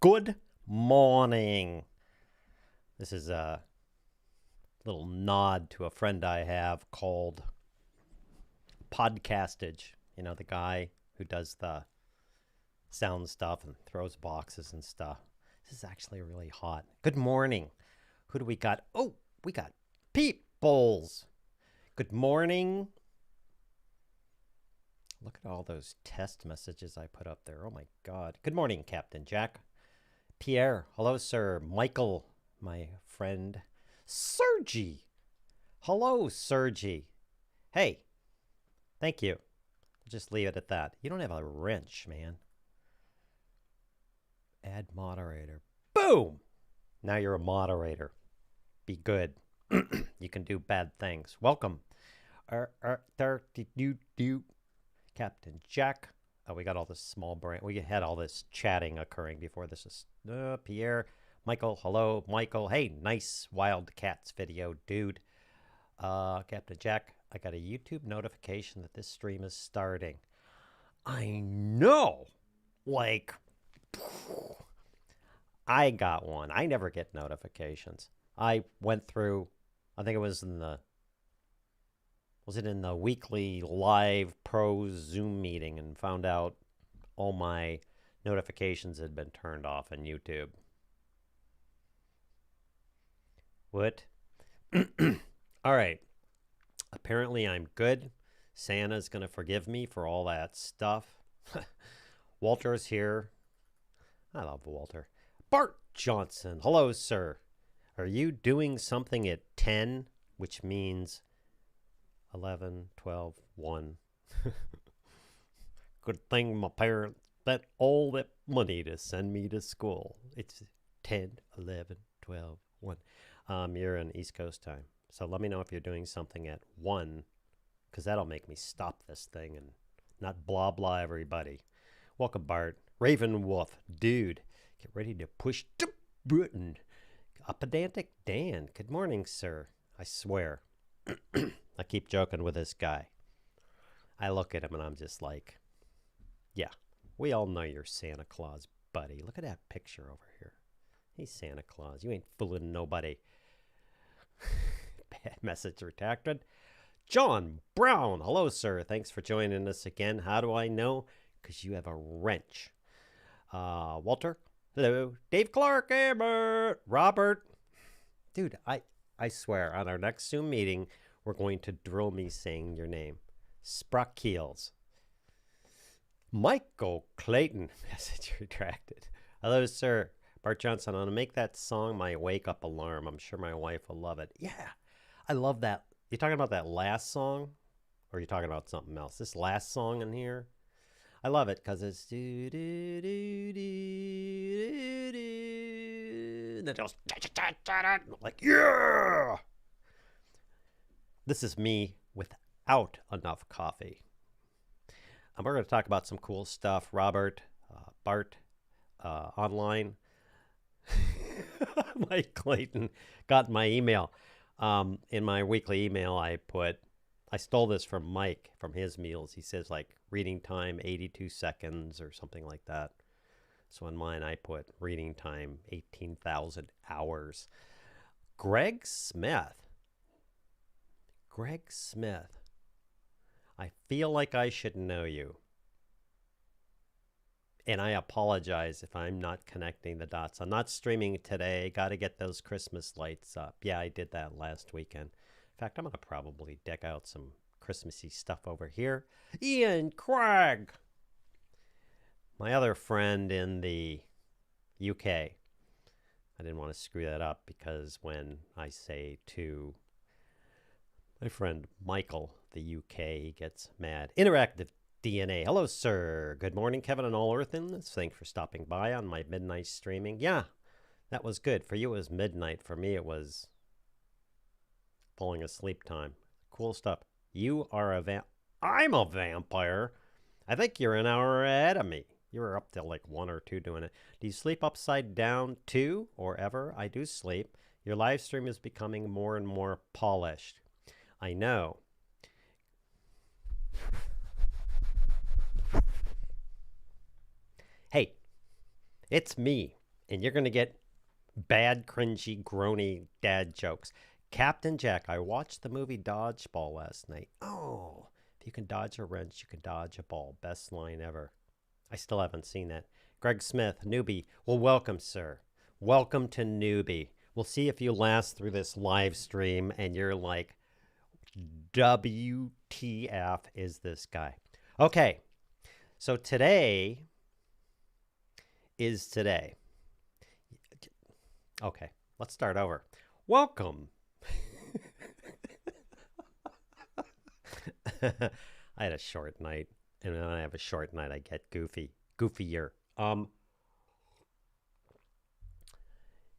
Good morning. This is a little nod to a friend I have called Podcastage. You know, the guy who does the sound stuff and throws boxes and stuff. This is actually really hot. Good morning. Who do we got? Oh, we got Peoples. Good morning. Look at all those test messages I put up there. Oh my God. Good morning, Captain Jack. Pierre. Hello, sir. Michael, my friend. Sergi. Hello, Sergi. Hey, thank you. I'll just leave it at that. You don't have a wrench, man. Add moderator. Boom! Now you're a moderator. Be good. You can do bad things. Welcome. Captain Jack. Oh, we got all this small brain. We had all this chatting occurring before this is Pierre. Michael, hello. Michael, hey, nice Wildcats video, dude. Captain Jack, I got a YouTube notification that this stream is starting. I know. Like, I got one. I never get notifications. I went through, I think it was in the weekly live pro Zoom meeting and found out all my notifications had been turned off on YouTube. What? All right. Apparently I'm good. Santa's going to forgive me for all that stuff. Walter's here. I love Walter. Bart Johnson. Hello, sir. Are you doing something at 10, which means 11, 12, 1. Good thing my parents spent all that money to send me to school. It's 10, 11, 12, 1. You're in East Coast time. So let me know if you're doing something at 1, because that'll make me stop this thing and not blah, blah, everybody. Welcome, Bart. Raven Wolf. Dude, get ready to push the button. A pedantic Dan. Good morning, sir. I swear. I keep joking with this guy. I look at him and I'm just like, yeah, we all know you're Santa Claus, buddy. Look at that picture over here. He's Santa Claus. You ain't fooling nobody. Bad message retracted. John Brown. Hello, sir. Thanks for joining us again. How do I know? Because you have a wrench. Walter. Hello. Dave Clark. Albert. Robert. Dude, I swear, on our next Zoom meeting, we're going to drill me saying your name. Sprockheels. Michael Clayton. Message retracted. Hello, sir. Bart Johnson, I'm going to make that song my wake-up alarm. I'm sure my wife will love it. Yeah, I love that. You talking about that last song? Or are you talking about something else? This last song in here? I love it because it's do do do do do. And it goes like, yeah. This is me without enough coffee. And we're going to talk about some cool stuff. Robert, Bart, online. Mike Clayton got my email. In my weekly email, I stole this from Mike from his meals. He says like reading time 82 seconds or something like that. So in mine, I put reading time 18,000 hours. Greg Smith. I feel like I should know you. And I apologize if I'm not connecting the dots. I'm not streaming today. Got to get those Christmas lights up. Yeah, I did that last weekend. In fact, I'm going to probably deck out some Christmassy stuff over here. Ian Craig. My other friend in the UK. I didn't want to screw that up because when I say to my friend Michael, the UK, he gets mad. Interactive DNA. Hello, sir. Good morning, Kevin and All Earthens. Thanks for stopping by on my midnight streaming. Yeah, that was good. For you, it was midnight. For me, it was falling asleep time. Cool stuff. You are I'm a vampire. I think you're an hour ahead of me. You were up till like 1 or 2 doing it. Do you sleep upside down too, or ever? I do sleep. Your live stream is becoming more and more polished. I know. Hey, it's me. and you're going to get bad, cringy, groany dad jokes. Captain Jack, I watched the movie Dodgeball last night. Oh, if you can dodge a wrench, you can dodge a ball. Best line ever. I still haven't seen that. Greg Smith, newbie. Well, welcome, sir. Welcome to newbie. We'll see if you last through this live stream and you're like, WTF is this guy? Okay, so today is today. Okay, let's start over. Welcome. I had a short night, and when I have a short night, I get goofier.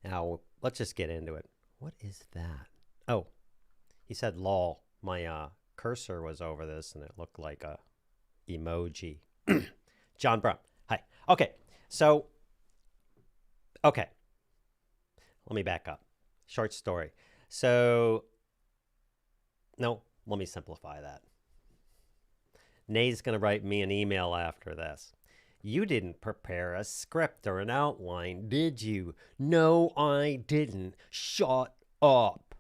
Now let's just get into it. What is that? Oh, he said lol. My cursor was over this, and it looked like a emoji. John Brown. Hi. Okay, so okay. Let me back up. Short story. So, no, let me simplify that. Nay's going to write me an email after this. You didn't prepare a script or an outline, did you? No, I didn't. Shut up.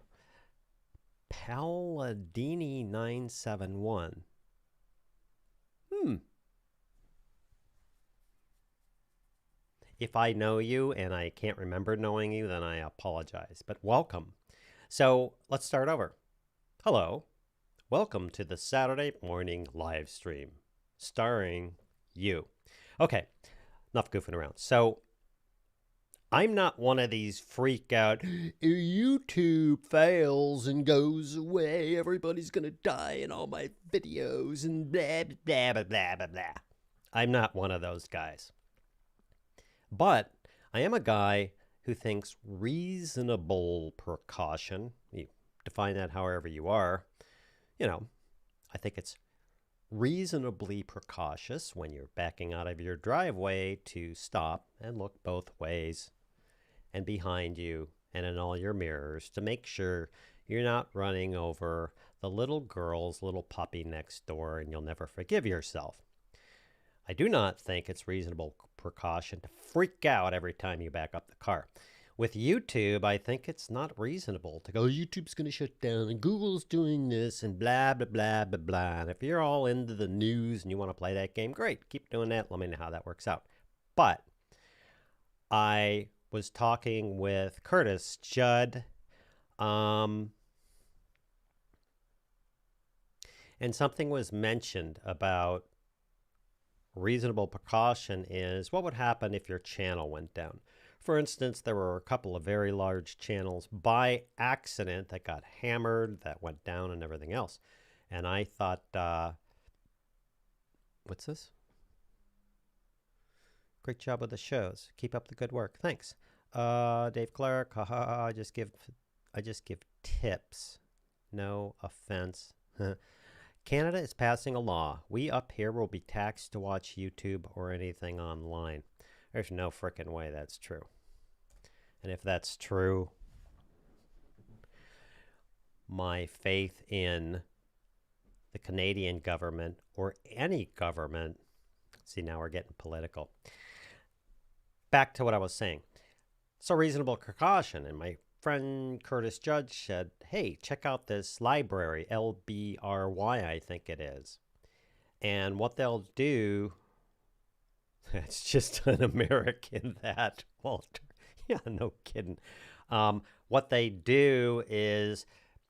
Palladini 971. If I know you and I can't remember knowing you, then I apologize. But welcome. So let's start over. Hello. Welcome to the Saturday morning live stream, starring you. Okay, enough goofing around. So I'm not one of these freak out, YouTube fails and goes away, everybody's going to die in all my videos and blah, blah, blah, blah, blah, blah. I'm not one of those guys. But I am a guy who thinks reasonable precaution, you define that however you are, I think it's reasonably precautious when you're backing out of your driveway to stop and look both ways and behind you and in all your mirrors to make sure you're not running over the little girl's little puppy next door and you'll never forgive yourself. I do not think it's reasonable precaution to freak out every time you back up the car. With YouTube, I think it's not reasonable to go, YouTube's going to shut down and Google's doing this and blah, blah, blah, blah, blah. And if you're all into the news and you want to play that game, great. Keep doing that. Let me know how that works out. But I was talking with Curtis Judd, and something was mentioned about reasonable precaution is what would happen if your channel went down. For instance, there were a couple of very large channels by accident that got hammered, that went down and everything else. And I thought, what's this? Great job with the shows. Keep up the good work. Thanks. Dave Clark, haha, I just give tips. No offense. Canada is passing a law. We up here will be taxed to watch YouTube or anything online. There's no frickin' way that's true. And if that's true, my faith in the Canadian government or any government, see, now we're getting political. Back to what I was saying. So reasonable precaution. And my friend Curtis Judd said, hey, check out this library, LBRY, I think it is. And what they'll do, it's just an American that, Walter. Yeah, no kidding. What they do is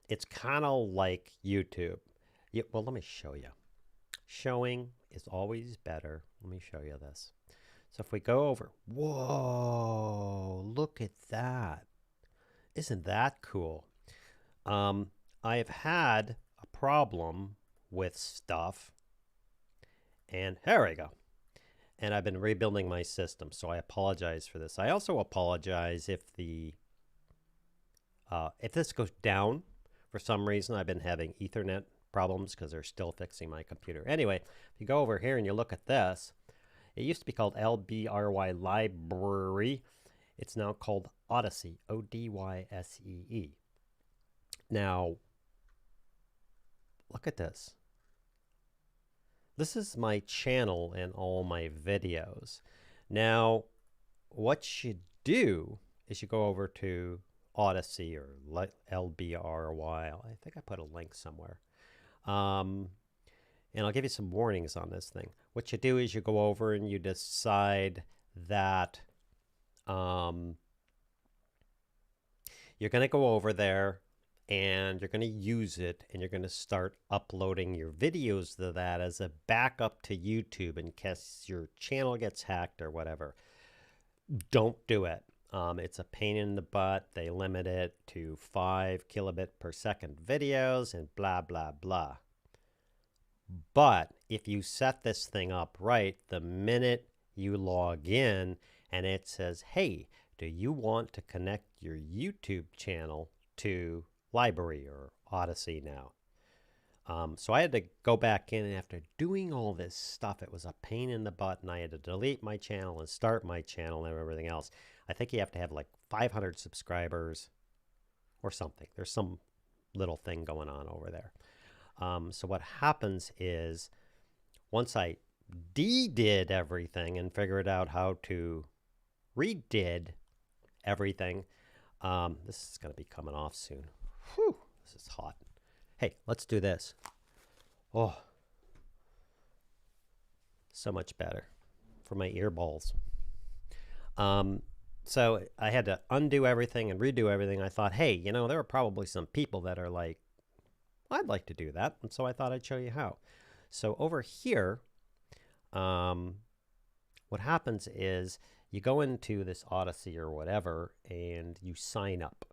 it's kind of like YouTube. Yeah, well, let me show you. Showing is always better. Let me show you this. So if we go over, whoa, look at that. Isn't that cool? I've had a problem with stuff, and here we go. And I've been rebuilding my system, so I apologize for this. I also apologize if this goes down for some reason. I've been having Ethernet problems because they're still fixing my computer. Anyway, if you go over here and you look at this, it used to be called LBRY Library. It's now called Odyssey, Odyssee. Now, look at this. This is my channel and all my videos. Now, what you do is you go over to Odyssey or LBRY. I think I put a link somewhere. And I'll give you some warnings on this thing. What you do is you go over and you decide that you're going to go over there and you're going to use it and you're going to start uploading your videos to that as a backup to YouTube in case your channel gets hacked or whatever. Don't do it. It's a pain in the butt. They limit it to 5 kilobit per second videos and blah, blah, blah. But if you set this thing up right, the minute you log in and it says, hey, do you want to connect your YouTube channel to Library or Odyssey now? So I had to go back in, and after doing all this stuff, it was a pain in the butt, and I had to delete my channel and start my channel and everything else. I think you have to have like 500 subscribers or something. There's some little thing going on over there. So what happens is once I did everything and figured out how to redid everything, this is going to be coming off soon. Whew, this is hot. Hey, let's do this. Oh, so much better for my earballs. So I had to undo everything and redo everything. I thought, hey, you know, there are probably some people that are like, I'd like to do that. And so I thought I'd show you how. So over here, what happens is you go into this Odyssey or whatever, and you sign up.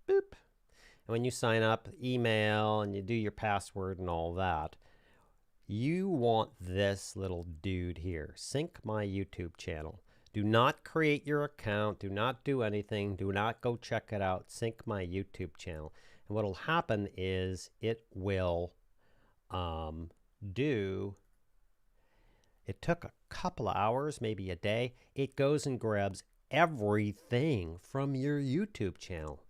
Boop. And when you sign up, email, and you do your password and all that, you want this little dude here. Sync my YouTube channel. Do not create your account. Do not do anything. Do not go check it out. Sync my YouTube channel. And what will happen is it will it took a couple of hours, maybe a day. It goes and grabs everything from your YouTube channel.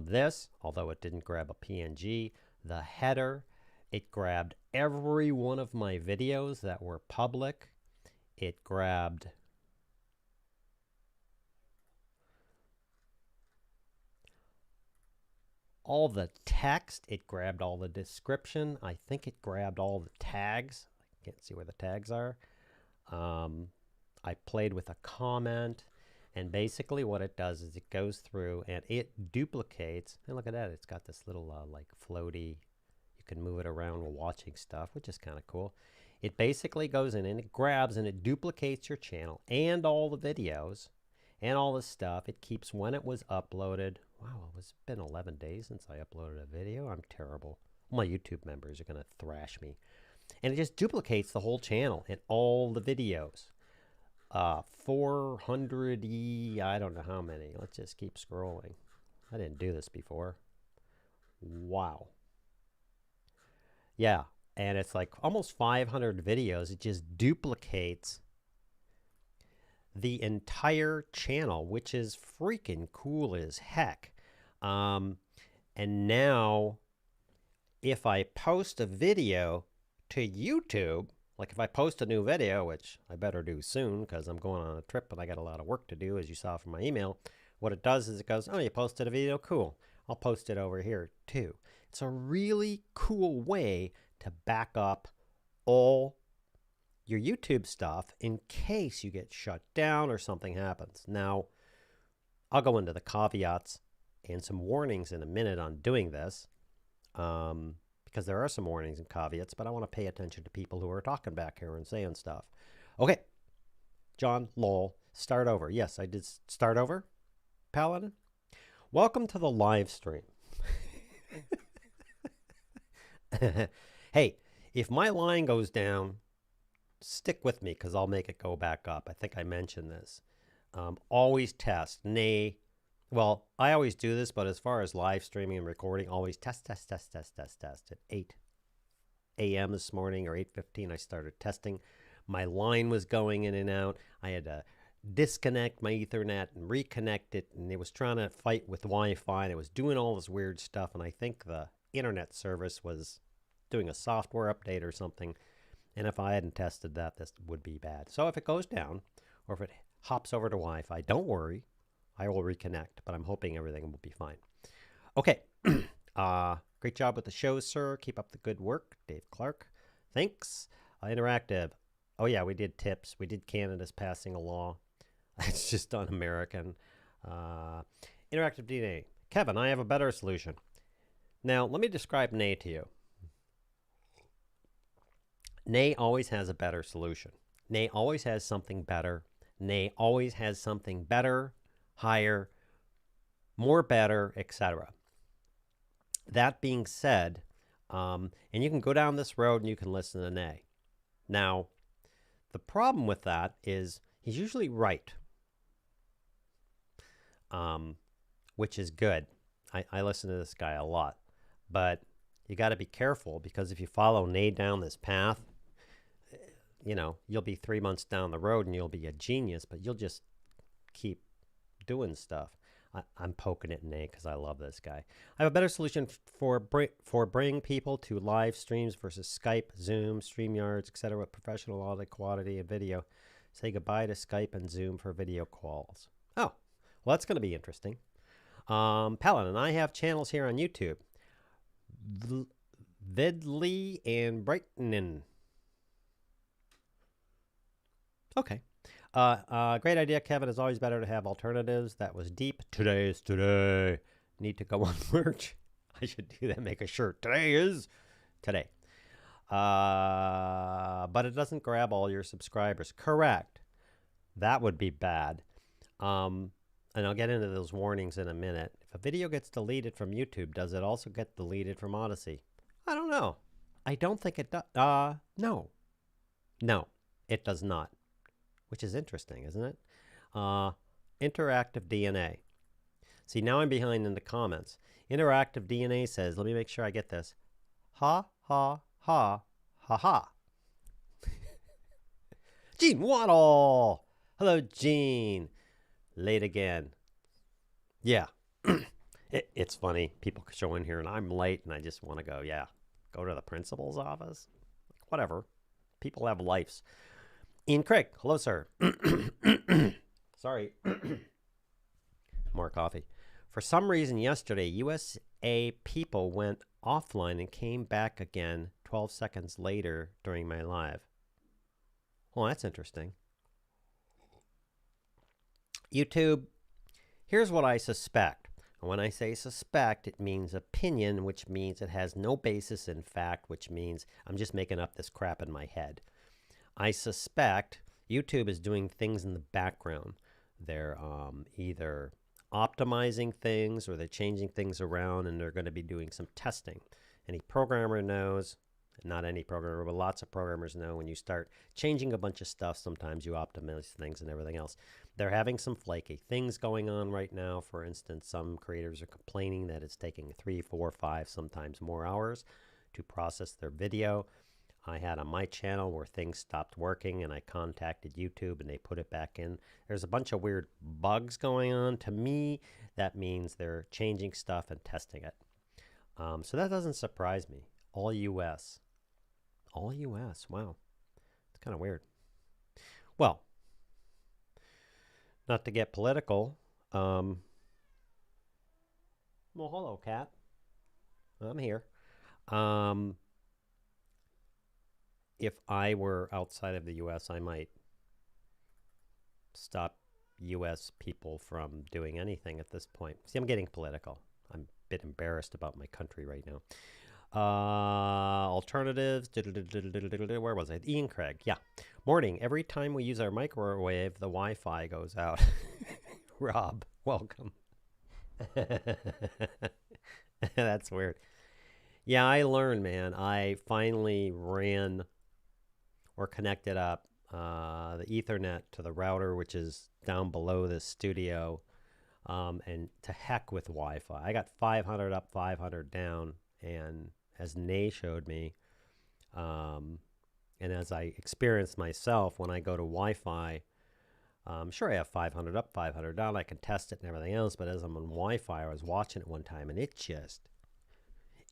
This, although it didn't grab a PNG, the header, it grabbed every one of my videos that were public. It grabbed all the text. It grabbed all the description. I think it grabbed all the tags. I can't see where the tags are. I played with a comment. And basically what it does is it goes through and it duplicates. And look at that. It's got this little like floaty. You can move it around while watching stuff, which is kind of cool. It basically goes in and it grabs and it duplicates your channel and all the videos and all the stuff. It keeps when it was uploaded. Wow, it's been 11 days since I uploaded a video. I'm terrible. My YouTube members are going to thrash me. And it just duplicates the whole channel and all the videos. 400, I don't know how many. Let's just keep scrolling. I didn't do this before. Wow. Yeah, and it's like almost 500 videos. It just duplicates the entire channel, which is freaking cool as heck. And now, if I post a video to YouTube, like if I post a new video, which I better do soon because I'm going on a trip and I got a lot of work to do, as you saw from my email, what it does is it goes, oh, you posted a video? Cool. I'll post it over here too. It's a really cool way to back up all your YouTube stuff in case you get shut down or something happens. Now, I'll go into the caveats and some warnings in a minute on doing this. Because there are some warnings and caveats, but I want to pay attention to people who are talking back here and saying stuff. Okay, John, lol, start over. Yes, I did start over, Paladin. Welcome to the live stream. Hey, if my line goes down, stick with me because I'll make it go back up. I think I mentioned this. Always test. Well, I always do this, but as far as live streaming and recording, always test. At 8 a.m. this morning or 8:15, I started testing. My line was going in and out. I had to disconnect my Ethernet and reconnect it, and it was trying to fight with Wi-Fi, and it was doing all this weird stuff, and I think the internet service was doing a software update or something, and if I hadn't tested that, this would be bad. So if it goes down, or if it hops over to Wi-Fi. Don't worry. I will reconnect, but I'm hoping everything will be fine. Okay. Great job with the show, sir. Keep up the good work. Dave Clark. Thanks. Interactive. Oh, yeah, we did tips. We did Canada's passing a law. It's just un-American. Interactive DNA. Kevin, I have a better solution. Now, let me describe Nay to you. Nay always has a better solution. Nay always has something better. Nay always has something better, higher, more better, etc. That being said, and you can go down this road and you can listen to Nay. Now, the problem with that is he's usually right, which is good. I listen to this guy a lot, but you got to be careful, because if you follow Nay down this path, you know, you'll be 3 months down the road and you'll be a genius, but you'll just keep doing stuff. I'm poking at Nay because I love this guy. I have a better solution for bringing people to live streams versus Skype, Zoom, StreamYards, etc. with professional audio quality and video. Say goodbye to Skype and Zoom for video calls. Oh, well, that's going to be interesting. Palin and I have channels here on YouTube. Vidley and Brightonin. Okay. Great idea, Kevin. It's always better to have alternatives. That was deep. Today is today. Need to go on merch. I should do that. Make a shirt. Today is today. But it doesn't grab all your subscribers. Correct. That would be bad. And I'll get into those warnings in a minute. If a video gets deleted from YouTube, does it also get deleted from Odyssey? I don't know. I don't think it does. No. No, it does not. Which is interesting, isn't it? Interactive DNA. See, now I'm behind in the comments. Interactive DNA says, let me make sure I get this. Ha, ha, ha, ha, ha. Gene Waddle. Hello, Gene. Late again. Yeah. It's funny. People show in here and I'm late and I just want to go, yeah, go to the principal's office. Whatever. People have lives. Ian Craig, hello, sir. Sorry. More coffee. For some reason yesterday, USA people went offline and came back again 12 seconds later during my live. Well, that's interesting. YouTube, here's what I suspect. And when I say suspect, it means opinion, which means it has no basis in fact, which means I'm just making up this crap in my head. I suspect YouTube is doing things in the background. They're either optimizing things or they're changing things around, and they're going to be doing some testing. Any programmer knows, not any programmer, but lots of programmers know, when you start changing a bunch of stuff, sometimes you optimize things and everything else. They're having some flaky things going on right now. For instance, some creators are complaining that it's taking 3, 4, 5, sometimes more hours to process their video. I had on my channel where things stopped working and I contacted YouTube and they put it back in. There's a bunch of weird bugs going on. To me, that means they're changing stuff and testing it. So that doesn't surprise me. All US. All US. Wow. It's kind of weird. Well, not to get political. Well, hello, cat. I'm here. If I were outside of the U.S., I might stop U.S. people from doing anything at this point. See, I'm getting political. I'm a bit embarrassed about my country right now. Alternatives. Where was I? Ian Craig. Yeah. Morning. Every time we use our microwave, the Wi-Fi goes out. Rob, welcome. That's weird. Yeah, I learned, man. I finally ran or connected up the Ethernet to the router, which is down below the studio, and to heck with Wi-Fi. I got 500 up, 500 down, and as Nay showed me, and as I experienced myself, when I go to Wi-Fi, sure, I have 500 up, 500 down. I can test it and everything else, but as I'm on Wi-Fi, I was watching it one time, and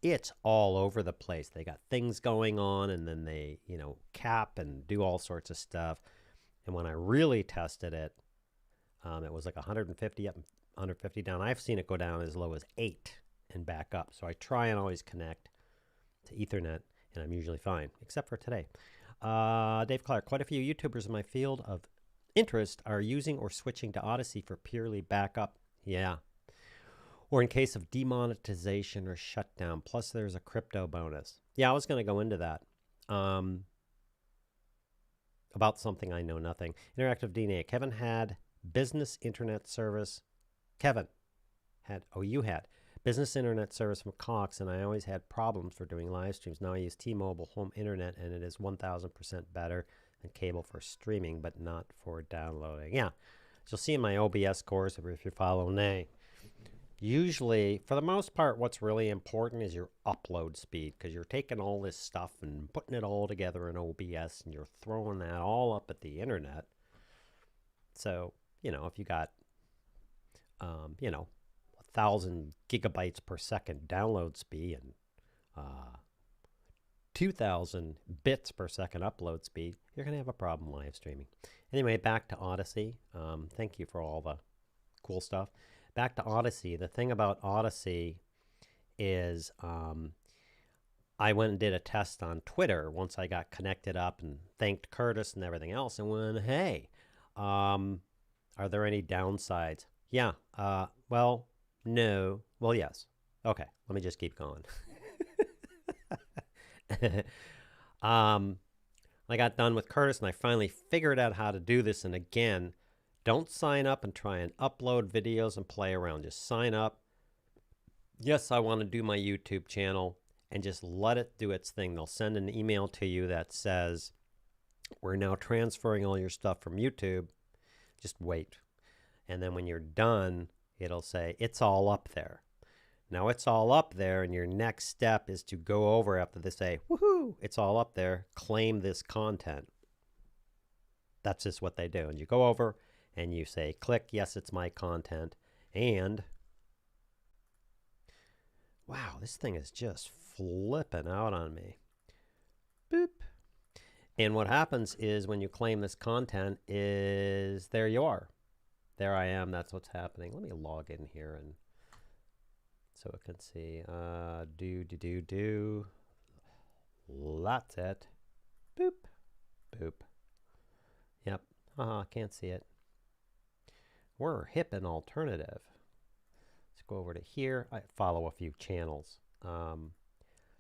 it's all over the place. They got things going on, and then they, cap and do all sorts of stuff. And when I really tested it, It was like 150 up, 150 down. I've seen it go down as low as 8 and back up. So I try and always connect to Ethernet, and I'm usually fine, except for today. Dave Clark, quite a few YouTubers in my field of interest are using or switching to Odyssey for purely backup. Yeah. Or in case of demonetization or shutdown. Plus, there's a crypto bonus. Yeah, I was going to go into that. About something I know nothing. Interactive DNA. Kevin had business internet service. Kevin had, you had business internet service from Cox, and I always had problems for doing live streams. Now I use T-Mobile home internet, and it is 1,000% better than cable for streaming, but not for downloading. Yeah, so you'll see in my OBS course, if you follow Nay, usually, for the most part, what's really important is your upload speed, because you're taking all this stuff and putting it all together in OBS, and you're throwing that all up at the internet. So, if you got, 1,000 gigabytes per second download speed and 2,000 bits per second upload speed, you're going to have a problem live streaming. Anyway, back to Odyssey. Thank you for all the cool stuff. Back to Odyssey. The thing about Odyssey is I went and did a test on Twitter once I got connected up and thanked Curtis and everything else and went, hey, are there any downsides? Yeah. Well, no. Well, yes. Okay. Let me just keep going. I got done with Curtis and I finally figured out how to do this. And again, don't sign up and try and upload videos and play around. Just sign up. Yes, I want to do my YouTube channel, and just let it do its thing. They'll send an email to you that says, we're now transferring all your stuff from YouTube. Just wait. And then when you're done, it'll say, it's all up there. Now it's all up there, and your next step is to go over after they say, woohoo, it's all up there, claim this content. That's just what they do. And you go over and you say, click, yes, it's my content. And wow, this thing is just flipping out on me. Boop. And what happens is when you claim this content is there you are. There I am. That's what's happening. Let me log in here and so it can see. Do. That's it. Boop. Boop. Yep. Can't see it. We're hip and alternative. Let's go over to here. I follow a few channels.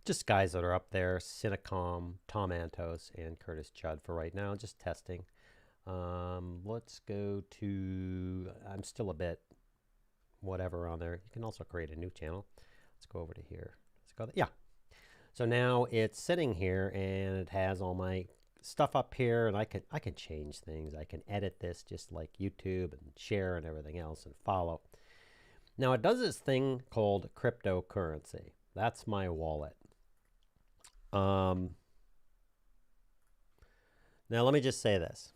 Just guys that are up there. Cinecom, Tom Antos, and Curtis Judd for right now. Just testing. Let's go to, I'm still a bit whatever on there. You can also create a new channel. Let's go over to here. Let's go, yeah. So now it's sitting here and it has all my stuff up here, and I can change things. I can edit this just like YouTube and share and everything else and follow. Now it does this thing called cryptocurrency. That's my wallet. Now let me just say this.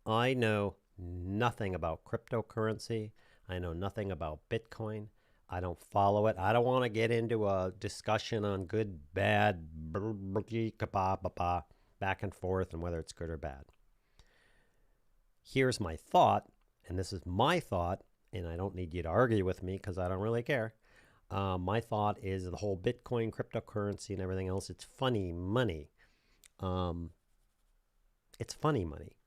I know nothing about cryptocurrency. I know nothing about Bitcoin. I don't follow it. I don't want to get into a discussion on good, bad, back and forth and whether it's good or bad. Here's my thought, and this is my thought, and I don't need you to argue with me because I don't really care. My thought is the whole Bitcoin, cryptocurrency, and everything else, it's funny money. It's funny money.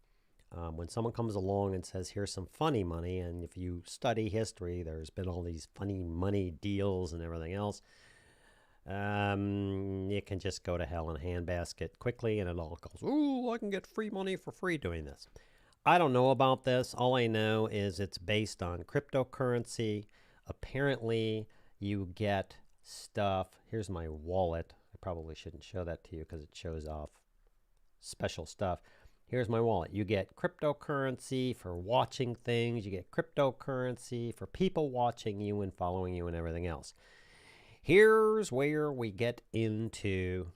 When someone comes along and says, here's some funny money, and if you study history, there's been all these funny money deals and everything else, it can just go to hell in a handbasket quickly, and it all goes, ooh, I can get free money for free doing this. I don't know about this. All I know is it's based on cryptocurrency. Apparently, you get stuff. Here's my wallet. I probably shouldn't show that to you because it shows off special stuff. Here's my wallet. You get cryptocurrency for watching things. You get cryptocurrency for people watching you and following you and everything else. Here's where we get into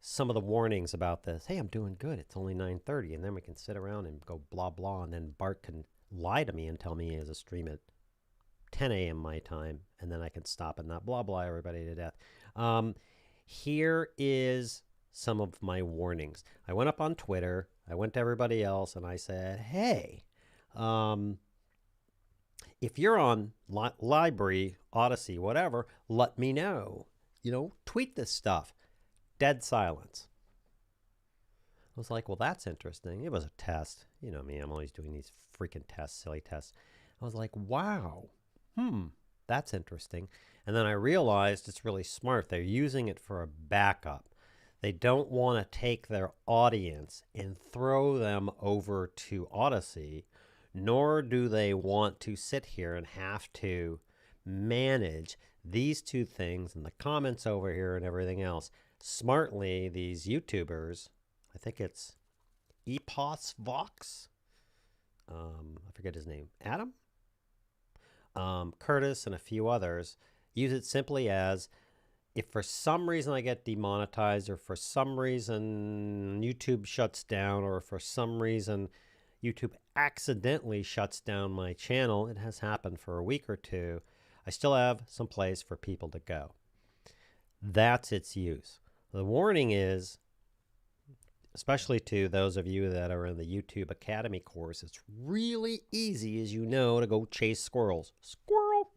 some of the warnings about this. Hey, I'm doing good. It's only 9:30. And then we can sit around and go blah, blah. And then Bart can lie to me and tell me he has a stream at 10 a.m. my time. And then I can stop and not blah, blah everybody to death. Here is some of my warnings. I went up on Twitter. I went to everybody else and I said, hey, Um, if you're on Library, Odyssey, whatever, let me know. Tweet this stuff. Dead silence. I was like, well, that's interesting. It was a test. You know me, I'm always doing these freaking tests, silly tests. I was like, wow, that's interesting. And then I realized it's really smart. They're using it for a backup. They don't want to take their audience and throw them over to Odyssey, nor do they want to sit here and have to manage these two things and the comments over here and everything else. Smartly, these YouTubers, I think it's Epos Vox, I forget his name, Adam? Curtis and a few others, use it simply as, if for some reason I get demonetized, or for some reason YouTube shuts down, or for some reason YouTube accidentally shuts down my channel, it has happened for a week or two, I still have some place for people to go. That's its use. The warning is, especially to those of you that are in the YouTube Academy course, it's really easy, as you know, to go chase squirrels. Squirrel!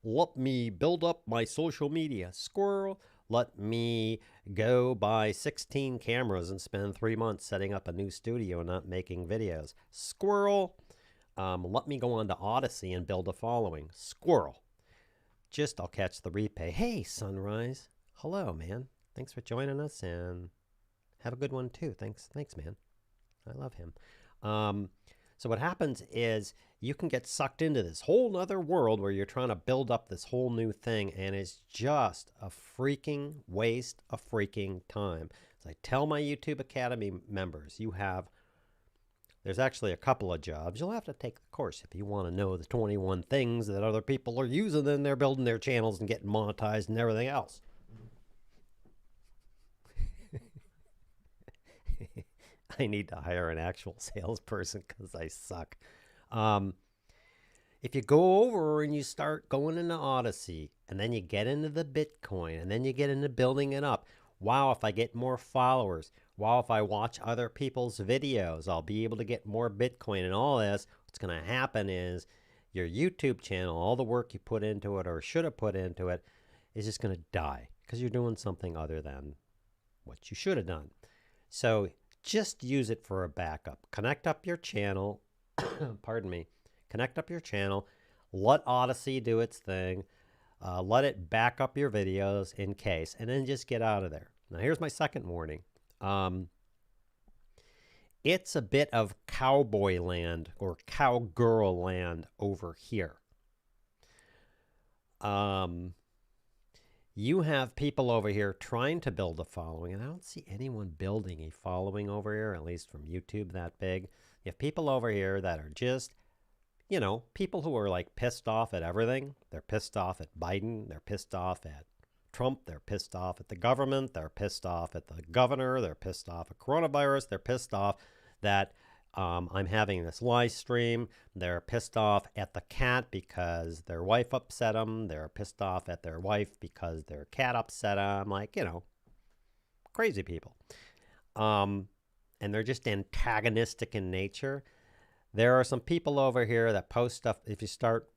Let me build up my social media. Squirrel! Let me go buy 16 cameras and spend 3 months setting up a new studio and not making videos. Squirrel! Let me go on to Odyssey and build a following. Squirrel! I'll catch the replay. Hey, Sunrise. Hello, man. Thanks for joining us, and have a good one too. Thanks, man. I love him. So what happens is you can get sucked into this whole nother world where you're trying to build up this whole new thing, and it's just a freaking waste of freaking time. As I tell my YouTube Academy members, there's actually a couple of jobs. You'll have to take the course if you want to know the 21 things that other people are using, and they're building their channels and getting monetized and everything else. I need to hire an actual salesperson because I suck. If you go over and you start going into Odyssey, and then you get into the Bitcoin, and then you get into building it up. Wow, if I get more followers. Wow, if I watch other people's videos, I'll be able to get more Bitcoin and all this. What's going to happen is your YouTube channel, all the work you put into it or should have put into it, is just going to die because you're doing something other than what you should have done. So just use it for a backup. Connect up your channel. Pardon me. Connect up your channel. Let Odyssey do its thing. Let it back up your videos in case. And then just get out of there. Now, here's my second warning. It's a bit of cowboy land or cowgirl land over here. You have people over here trying to build a following, and I don't see anyone building a following over here, at least from YouTube that big. You have people over here that are just, people who are like pissed off at everything. They're pissed off at Biden. They're pissed off at Trump. They're pissed off at the government. They're pissed off at the governor. They're pissed off at coronavirus. They're pissed off that I'm having this live stream. They're pissed off at the cat because their wife upset them. They're pissed off at their wife because their cat upset them. Like, crazy people. And they're just antagonistic in nature. There are some people over here that post stuff. If you start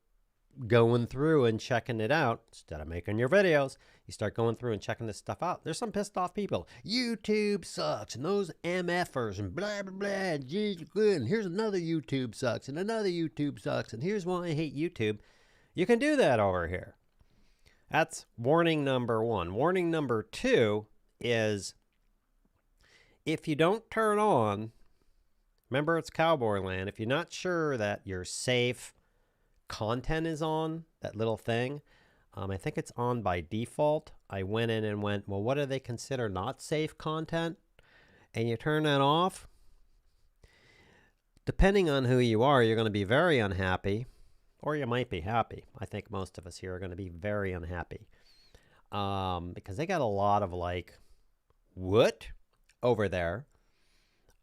going through and checking it out, instead of making your videos, you start going through and checking this stuff out. There's some pissed off people. YouTube sucks, and those MFers, and blah, blah, blah, and here's another YouTube sucks, and another YouTube sucks, and here's why I hate YouTube. You can do that over here. That's warning number one. Warning number two is, if you don't turn on, remember it's cowboy land, if you're not sure that your safe content is on, that little thing, I think it's on by default. I went in and went, well, what do they consider not safe content? And you turn that off. Depending on who you are, you're going to be very unhappy, or you might be happy. I think most of us here are going to be very unhappy because they got a lot of what over there.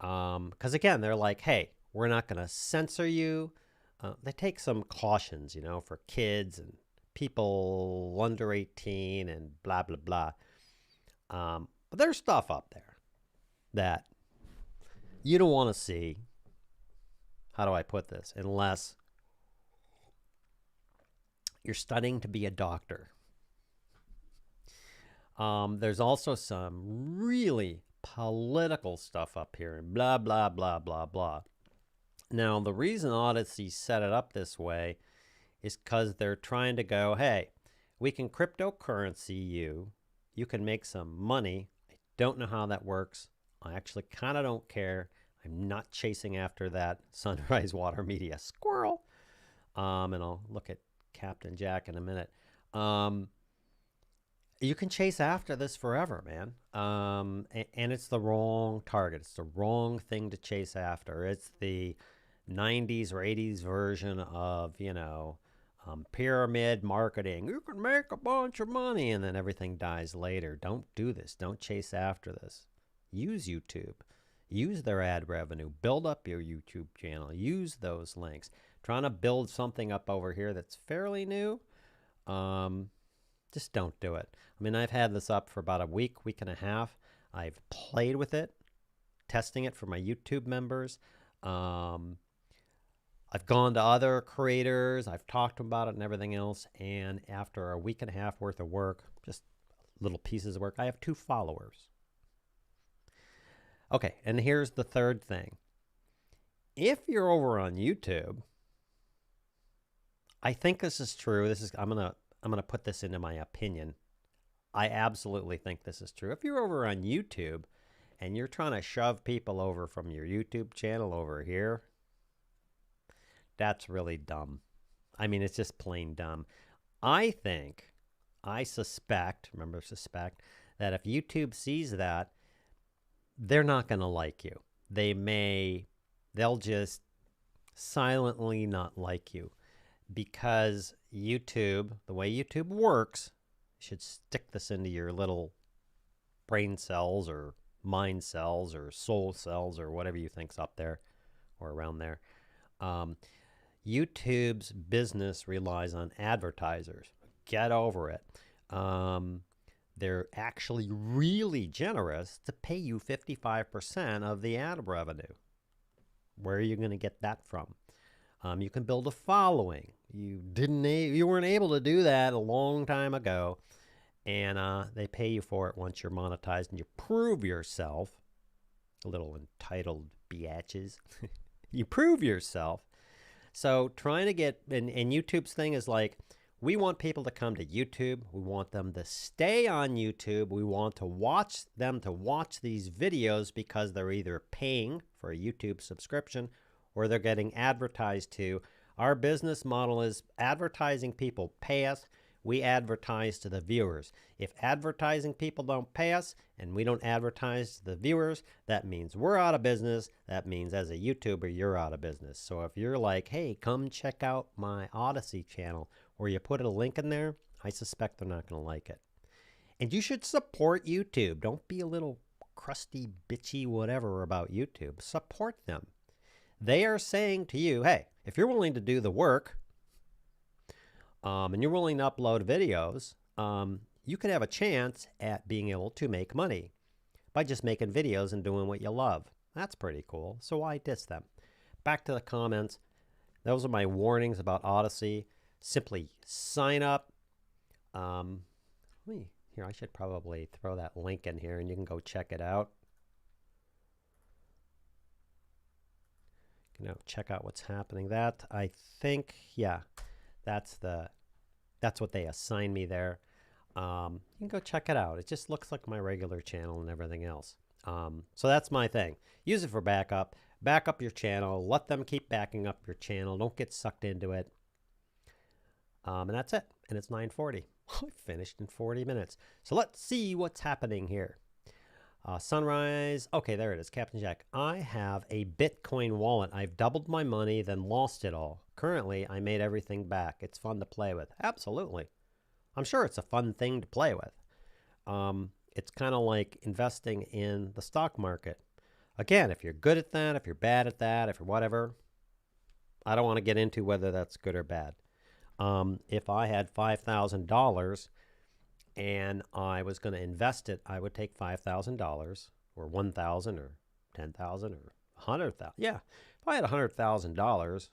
Because again, they're like, hey, we're not going to censor you. They take some cautions, for kids and people under 18 and blah, blah, blah. But there's stuff up there that you don't want to see. how do I put this? Unless you're studying to be a doctor. There's also some really political stuff up here and blah, blah, blah, blah, blah. Now, the reason Odyssey set it up this way is because they're trying to go, hey, we can cryptocurrency you. You can make some money. I don't know how that works. I actually kind of don't care. I'm not chasing after that Sunrise Water Media squirrel. And I'll look at Captain Jack in a minute. You can chase after this forever, man. And it's the wrong target. It's the wrong thing to chase after. It's the 90s or 80s version of, pyramid marketing. You can make a bunch of money and then everything dies later. Don't do this. Don't chase after this. Use YouTube. Use their ad revenue. Build up your YouTube channel. Use those links. Trying to build something up over here that's fairly new. Just don't do it. I mean, I've had this up for about a week and a half. I've played with it, testing it for my YouTube members. I've gone to other creators. I've talked to them about it and everything else. And after a week and a half worth of work, just little pieces of work, I have 2 followers. Okay, and here's the third thing. If you're over on YouTube, I think this is true. I'm gonna put this into my opinion. I absolutely think this is true. If you're over on YouTube and you're trying to shove people over from your YouTube channel over here, that's really dumb. I mean, it's just plain dumb. I suspect that if YouTube sees that, they're not going to like you. They'll just silently not like you, because YouTube, the way YouTube works, you should stick this into your little brain cells or mind cells or soul cells or whatever you think's up there or around there. YouTube's business relies on advertisers. Get over it. They're actually really generous to pay you 55% of the ad revenue. Where are you going to get that from? You can build a following. You weren't able to do that a long time ago, and they pay you for it once you're monetized and you prove yourself. A little entitled biatches. You prove yourself. So trying to get, and YouTube's thing is like, we want people to come to YouTube. We want them to stay on YouTube. We want to watch these videos because they're either paying for a YouTube subscription or they're getting advertised to. Our business model is advertising people pay us. We advertise to the viewers. If advertising people don't pay us and we don't advertise to the viewers, that means we're out of business. That means as a YouTuber, you're out of business. So if you're like, hey, come check out my Odyssey channel, or you put a link in there, I suspect they're not going to like it. And you should support YouTube. Don't be a little crusty, bitchy, whatever about YouTube. Support them. They are saying to you, hey, if you're willing to do the work, and you're willing to upload videos, you could have a chance at being able to make money by just making videos and doing what you love. That's pretty cool. So why diss them? Back to the comments. Those are my warnings about Odyssey. Simply sign up. Here, I should probably throw that link in here and you can go check it out. Check out what's happening. That, I think, yeah, that's what they assigned me there. You can go check it out. It just looks like my regular channel and everything else. So that's my thing. Use it for backup. Back up your channel. Let them keep backing up your channel. Don't get sucked into it. And that's it. And it's 9:40. I finished in 40 minutes. So let's see what's happening here. Sunrise. Okay, there it is. Captain Jack. I have a Bitcoin wallet. I've doubled my money, then lost it all. Currently, I made everything back. It's fun to play with. Absolutely. I'm sure it's a fun thing to play with. It's kind of like investing in the stock market. Again, if you're good at that, if you're bad at that, if you're whatever, I don't want to get into whether that's good or bad. If I had $5,000 and I was going to invest it, I would take $5,000 or $1,000 or $10,000 or $100,000. Yeah. If If I had $100,000,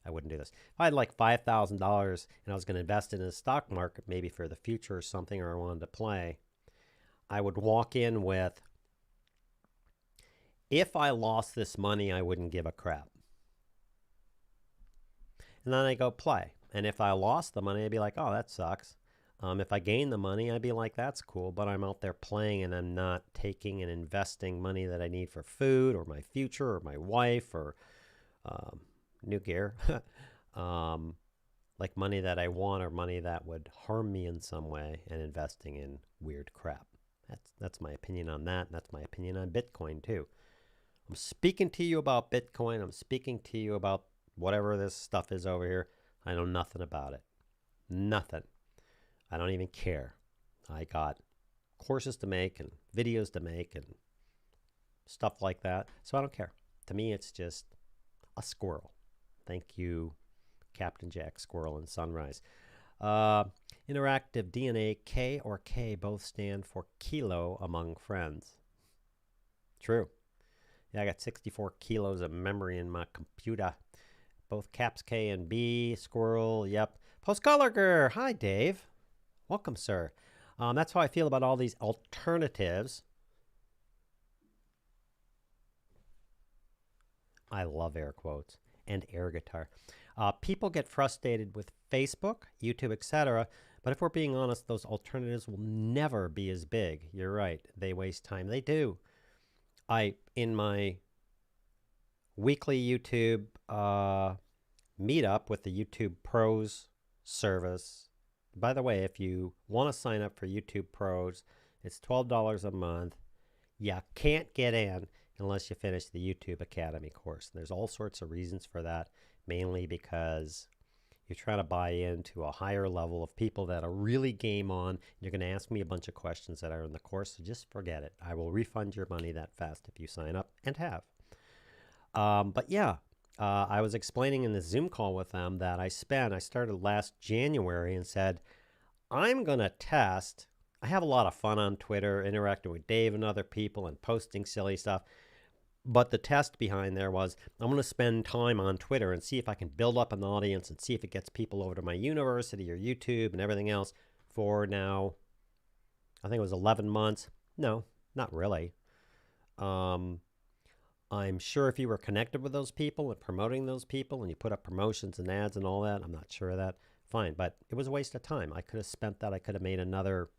I wouldn't do this. If I had like $5,000 and I was going to invest it in the stock market, maybe for the future or something, or I wanted to play, I would walk in with, if I lost this money, I wouldn't give a crap. And then I go play. And if I lost the money, I'd be like, oh, that sucks. If I gain the money, I'd be like, that's cool. But I'm out there playing and I'm not taking and investing money that I need for food or my future or my wife or new gear. Like money that I want or money that would harm me in some way, and investing in weird crap. That's my opinion on that. And that's my opinion on Bitcoin too. I'm speaking to you about Bitcoin. I'm speaking to you about whatever this stuff is over here. I know nothing about it. Nothing. I don't even care. I got courses to make and videos to make and stuff like that. So I don't care. To me, it's just a squirrel. Thank you, Captain Jack Squirrel and Sunrise. Interactive DNA, K or K both stand for kilo among friends. True. Yeah, I got 64 kilos of memory in my computer. Both caps K and B, squirrel, yep. Postcolor, hi Dave. Welcome, sir. That's how I feel about all these alternatives. I love air quotes and air guitar. People get frustrated with Facebook, YouTube, etc. But if we're being honest, those alternatives will never be as big. You're right. They waste time. They do. In my weekly YouTube meetup with the YouTube Pros service. By the way, if you want to sign up for YouTube Pros, it's $12 a month. You can't get in unless you finish the YouTube Academy course. There's all sorts of reasons for that, mainly because you're trying to buy into a higher level of people that are really game on. You're going to ask me a bunch of questions that are in the course, so just forget it. I will refund your money that fast if you sign up, and have. But yeah, I was explaining in the Zoom call with them that I started last January and said, I'm going to test. I have a lot of fun on Twitter, interacting with Dave and other people and posting silly stuff. But the test behind there was, I'm going to spend time on Twitter and see if I can build up an audience and see if it gets people over to my university or YouTube and everything else for now, I think it was 11 months. No, not really. I'm sure if you were connected with those people and promoting those people and you put up promotions and ads and all that, I'm not sure of that, fine. But it was a waste of time. I could have spent that. I could have made another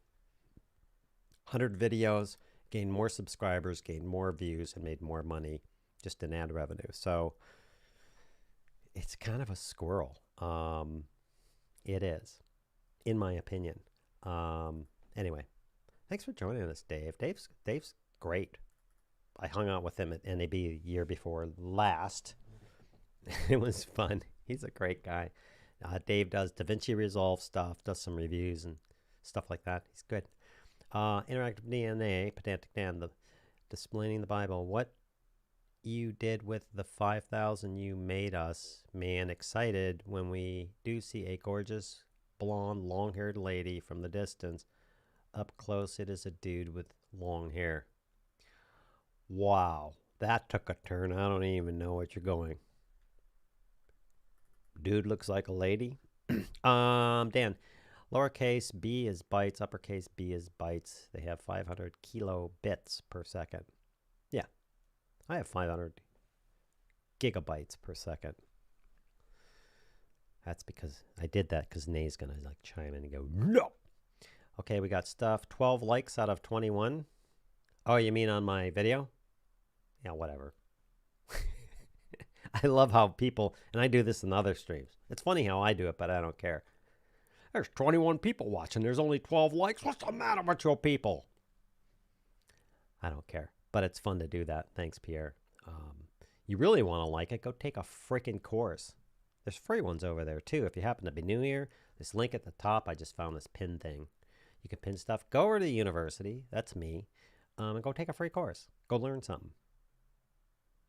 100 videos, gained more subscribers, gained more views, and made more money just in ad revenue. So it's kind of a squirrel. It is, in my opinion. Anyway, thanks for joining us, Dave. Dave's great. I hung out with him at NAB the year before last. It was fun. He's a great guy. Dave does DaVinci Resolve stuff, does some reviews and stuff like that. He's good. Interactive DNA, Pedantic Dan, displaying the Bible. What you did with the 5,000 you made us, man, excited when we do see a gorgeous, blonde, long-haired lady from the distance. Up close, it is a dude with long hair. Wow, that took a turn. I don't even know what you're going. Dude looks like a lady. Dan, lowercase b is bytes, uppercase B is bytes. They have 500 kilobits per second. Yeah, I have 500 gigabytes per second. That's because I did that because Nay's going to like chime in and go, no. Okay, we got stuff. 12 likes out of 21. Oh, you mean on my video? Yeah, whatever. I love how people, and I do this in other streams. It's funny how I do it, but I don't care. There's 21 people watching. There's only 12 likes. What's the matter with your people? I don't care, but it's fun to do that. Thanks, Pierre. You really want to like it, go take a freaking course. There's free ones over there, too. If you happen to be new here, this link at the top, I just found this pin thing. You can pin stuff. Go over to the university. That's me. And go take a free course. Go learn something.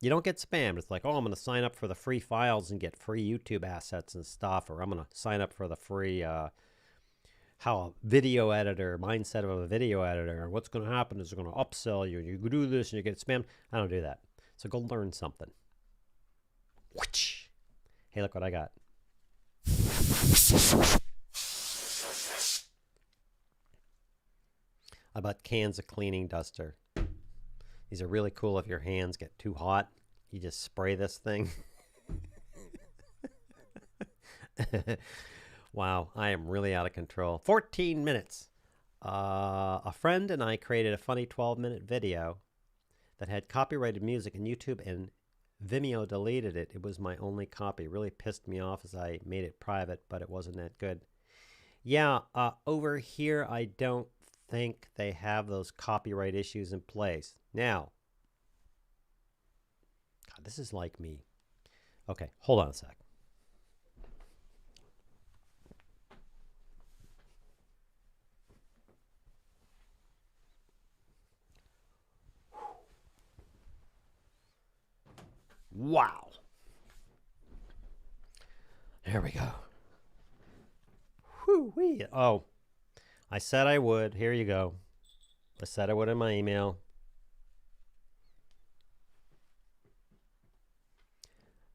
You don't get spammed. It's like, oh, I'm going to sign up for the free files and get free YouTube assets and stuff. Or I'm going to sign up for the free how a video editor, mindset of a video editor. What's going to happen is they're going to upsell you. And you do this and you get spammed. I don't do that. So go learn something. Whoosh. Hey, look what I got. I bought cans of cleaning duster. These are really cool if your hands get too hot. You just spray this thing. Wow, I am really out of control. 14 minutes. A friend and I created a funny 12-minute video that had copyrighted music, and YouTube and Vimeo deleted it. It was my only copy. Really pissed me off as I made it private, but it wasn't that good. Yeah, over here, I don't think they have those copyright issues in place. Now, God, this is like me. Okay, hold on a sec. Wow. There we go. Whoo-wee. Oh, I said I would. Here you go. I said I would in my email.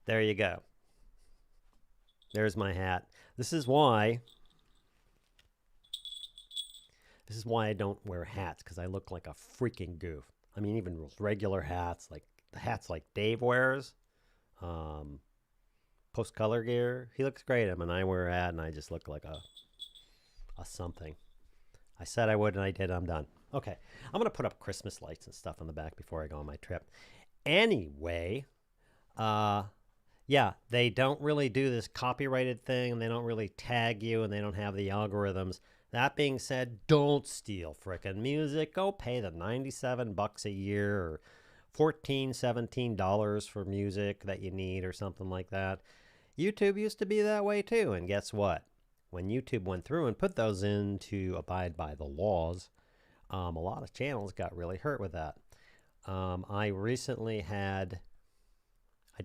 There you go. There's my hat. This is why I don't wear hats, because I look like a freaking goof. I mean, even regular hats, like the hats like Dave wears, Post Color Gear. He looks great. I mean, I wear a hat and I just look like a something. I said I would and I did. I'm done. Okay, I'm gonna put up Christmas lights and stuff on the back before I go on my trip. Anyway, yeah, they don't really do this copyrighted thing, and they don't really tag you, and they don't have the algorithms. That being said, don't steal frickin' music. Go pay the $97 a year or $14, $17 for music that you need or something like that. YouTube used to be that way too, and guess what? When YouTube went through and put those in to abide by the laws, a lot of channels got really hurt with that. I recently I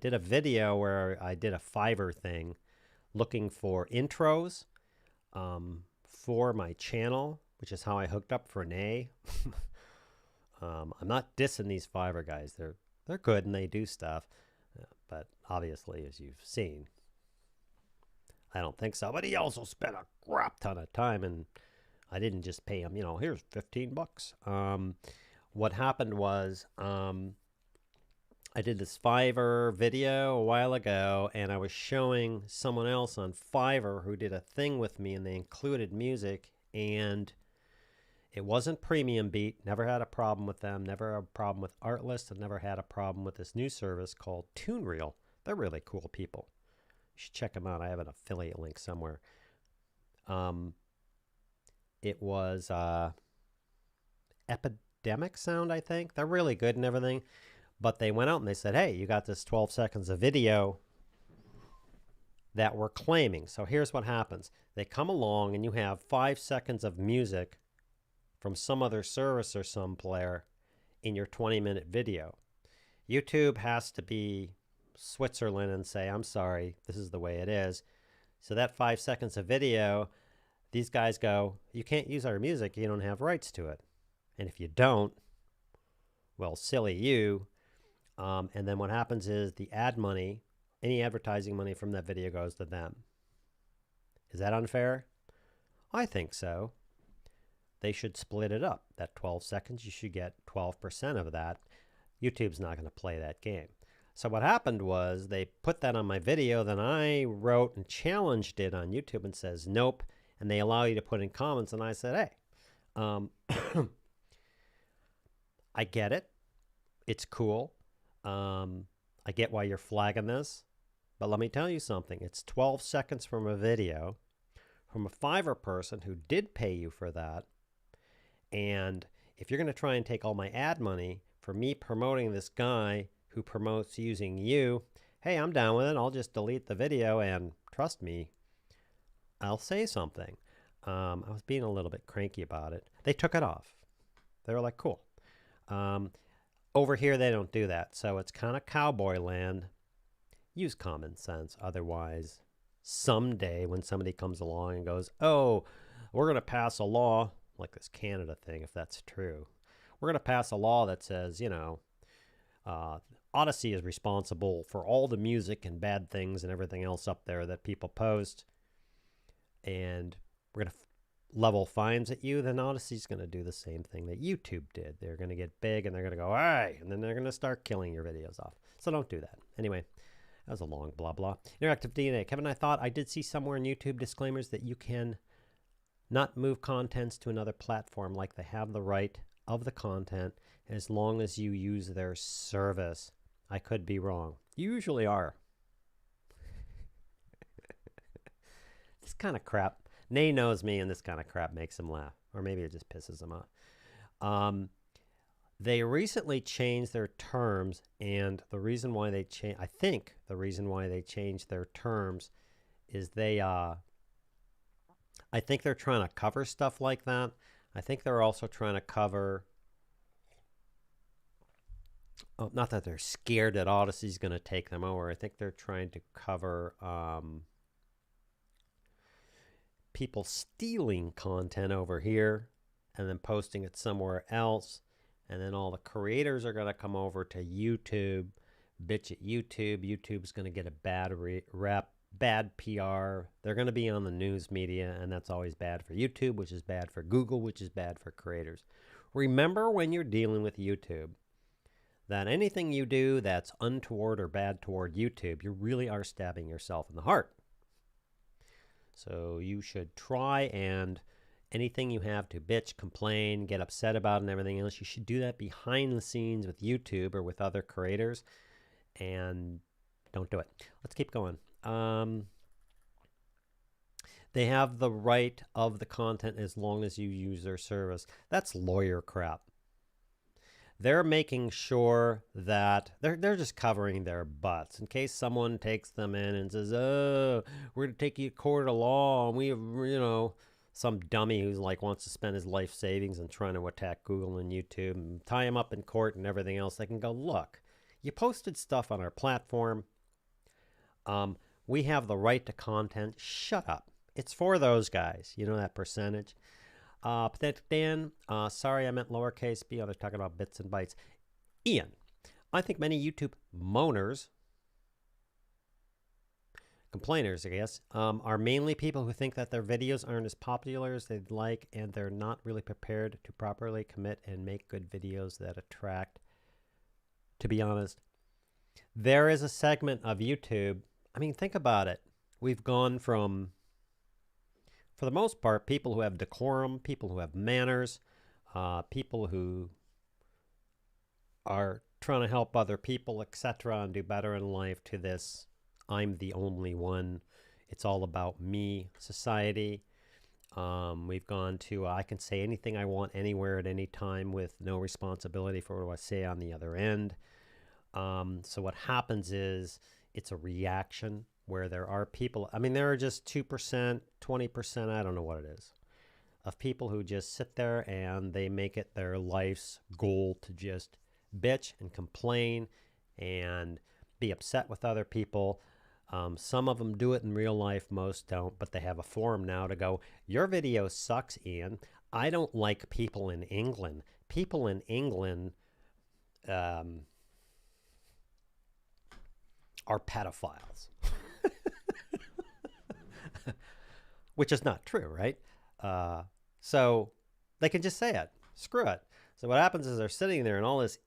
did a video where I did a Fiverr thing looking for intros for my channel, which is how I hooked up for Renee. I'm not dissing these Fiverr guys. They're good and they do stuff, but obviously, as you've seen, I don't think so. But he also spent a crap ton of time, and I didn't just pay him, here's $15. What happened was I did this Fiverr video a while ago, and I was showing someone else on Fiverr who did a thing with me, and they included music, and it wasn't Premium Beat. Never had a problem with them. Never had a problem with Artlist. I've never had a problem with this new service called TuneReel. They're really cool people. You should check them out. I have an affiliate link somewhere. It was Epidemic Sound, I think. They're really good and everything. But they went out and they said, hey, you got this 12 seconds of video that we're claiming. So here's what happens. They come along and you have 5 seconds of music from some other service or some player in your 20-minute video. YouTube has to be Switzerland and say, I'm sorry, this is the way it is. So that 5 seconds of video, these guys go, you can't use our music, you don't have rights to it. And if you don't, well, silly you. And then what happens is the ad money, any advertising money from that video goes to them. Is that unfair? I think so. They should split it up. That 12 seconds, you should get 12% of that. YouTube's not going to play that game. So what happened was they put that on my video, then I wrote and challenged it on YouTube and says, nope. And they allow you to put in comments. And I said, hey, I get it. It's cool. I get why you're flagging this. But let me tell you something. It's 12 seconds from a video from a Fiverr person who did pay you for that. And if you're going to try and take all my ad money for me promoting this guy who promotes using you, hey, I'm down with it. I'll just delete the video, and trust me, I'll say something. I was being a little bit cranky about it. They took it off. They were like, cool. Over here, they don't do that. So it's kind of cowboy land. Use common sense. Otherwise, someday when somebody comes along and goes, oh, we're going to pass a law, like this Canada thing, if that's true. We're going to pass a law that says, Odyssey is responsible for all the music and bad things and everything else up there that people post. And we're going to level fines at you, then Odyssey's going to do the same thing that YouTube did. They're going to get big and they're going to go, all right, and then they're going to start killing your videos off. So don't do that. Anyway, that was a long blah blah. Interactive DNA. Kevin, I thought I did see somewhere in YouTube disclaimers that you can not move contents to another platform, like they have the right of the content as long as you use their service. I could be wrong. You usually are. This kind of crap. Nay knows me, and this kind of crap makes him laugh. Or maybe it just pisses him off. They recently changed their terms, and the reason why they changed, I think the reason why they changed their terms is I think they're trying to cover stuff like that. I think they're also trying to cover, not that they're scared that Odyssey's going to take them over. I think they're trying to cover people stealing content over here and then posting it somewhere else. And then all the creators are going to come over to YouTube, bitch at YouTube. YouTube's going to get a bad rep, bad PR. They're going to be on the news media, and that's always bad for YouTube, which is bad for Google, which is bad for creators. Remember when you're dealing with YouTube that anything you do that's untoward or bad toward YouTube, you really are stabbing yourself in the heart. So you should try, and anything you have to bitch, complain, get upset about and everything else, you should do that behind the scenes with YouTube or with other creators, and don't do it. Let's keep going. They have the right of the content as long as you use their service. That's lawyer crap. They're making sure that they're just covering their butts in case someone takes them in and says, "Oh, we're going to take you to court of law." And we have, some dummy who's like wants to spend his life savings and trying to attack Google and YouTube and tie him up in court and everything else. They can go, "Look, you posted stuff on our platform. We have the right to content. Shut up." It's for those guys. You know that percentage. Pathetic Dan, sorry I meant lowercase b. They're talking about bits and bytes. Ian, I think many YouTube moaners, complainers, I guess, are mainly people who think that their videos aren't as popular as they'd like, and they're not really prepared to properly commit and make good videos that attract. To be honest, there is a segment of YouTube. I mean, think about it. We've gone from, for the most part, people who have decorum, people who have manners, people who are trying to help other people, etc., and do better in life, to this I'm the only one, it's all about me society. We've gone to I can say anything I want anywhere at any time with no responsibility for what I say on the other end. So what happens is it's a reaction where there are people, I mean, there are just 2%, 20%, I don't know what it is, of people who just sit there and they make it their life's goal to just bitch and complain and be upset with other people. Some of them do it in real life, most don't, but they have a forum now to go, "Your video sucks, Ian. I don't like people in England. People in England are pedophiles." Which is not true, right? So they can just say it. Screw it. So what happens is they're sitting there and all this,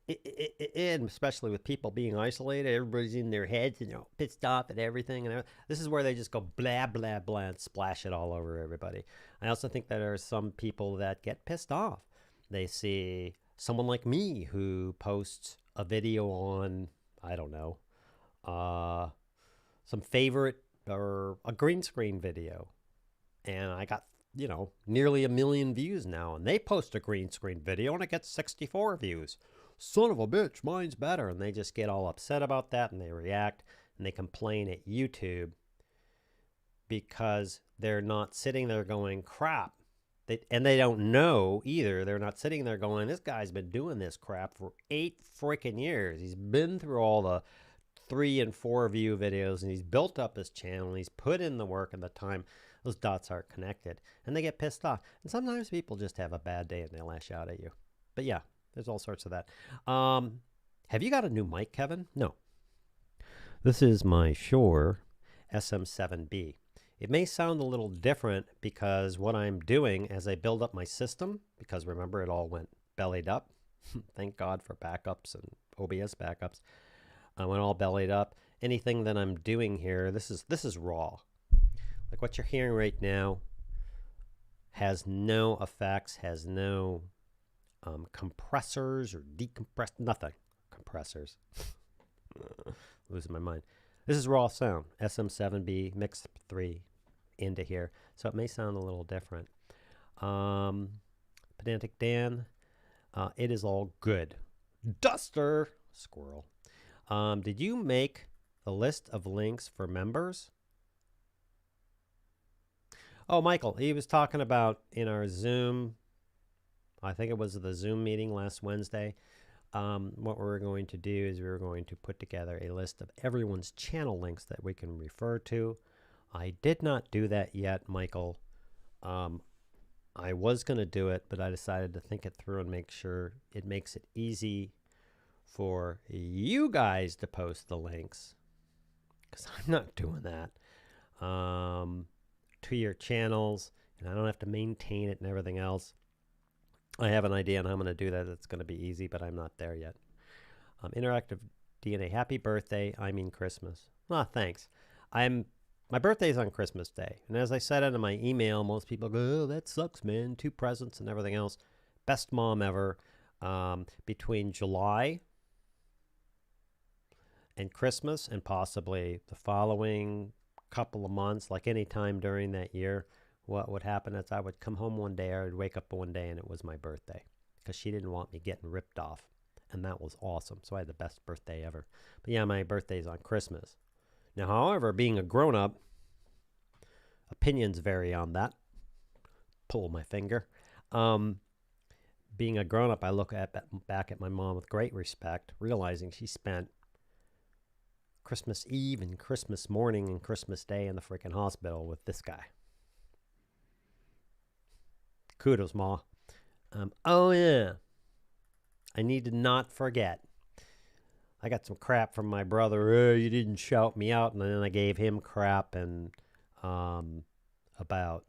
especially with people being isolated, everybody's in their heads and pissed off at everything. And this is where they just go blah, blah, blah, and splash it all over everybody. I also think that there are some people that get pissed off. They see someone like me who posts a video on, I don't know, some favorite or a green screen video. And I got, nearly 1 million views now. And they post a green screen video and it gets 64 views. Son of a bitch, mine's better. And they just get all upset about that and they react and they complain at YouTube because they're not sitting there going, crap. And they don't know either. They're not sitting there going, this guy's been doing this crap for 8 freaking years. He's been through all the 3 and 4 view videos and he's built up his channel. And he's put in the work and the time. Those dots are connected and they get pissed off. And sometimes people just have a bad day and they lash out at you. But yeah, there's all sorts of that. Have you got a new mic, Kevin? No. This is my Shure SM7B. It may sound a little different because what I'm doing as I build up my system, because remember it all went bellied up. Thank God for backups and OBS backups. I went all bellied up. Anything that I'm doing here, this is raw. Like what you're hearing right now has no effects, has no compressors or decompressed, nothing. Compressors. Losing my mind. This is raw sound. SM7B, mix 3 into here. So it may sound a little different. Pedantic Dan, it is all good. Duster, squirrel. Did you make a list of links for members? Oh, Michael, he was talking about in our Zoom, I think it was the Zoom meeting last Wednesday. What we're going to do is we're going to put together a list of everyone's channel links that we can refer to. I did not do that yet, Michael. I was going to do it, but I decided to think it through and make sure it makes it easy for you guys to post the links, because I'm not doing that, to your channels, and I don't have to maintain it and everything else. I have an idea on how I'm going to do that. It's going to be easy, but I'm not there yet. Interactive DNA, happy birthday. I mean Christmas. Ah, thanks. My birthday's on Christmas Day. And as I said in my email, most people go, oh, that sucks, man. 2 presents and everything else. Best mom ever. Between July and Christmas and possibly the following couple of months, like any time during that year, what would happen is I would come home one day, or I'd wake up one day and it was my birthday, because she didn't want me getting ripped off. And that was awesome. So I had the best birthday ever. But yeah, my birthday's on Christmas. Now, however, being a grown-up, opinions vary on that. Pull my finger. Being a grown-up, I look back at my mom with great respect, realizing she spent Christmas Eve and Christmas morning and Christmas Day in the freaking hospital with this guy. Kudos, Ma. Oh, yeah. I need to not forget. I got some crap from my brother. Oh, you didn't shout me out. And then I gave him crap and about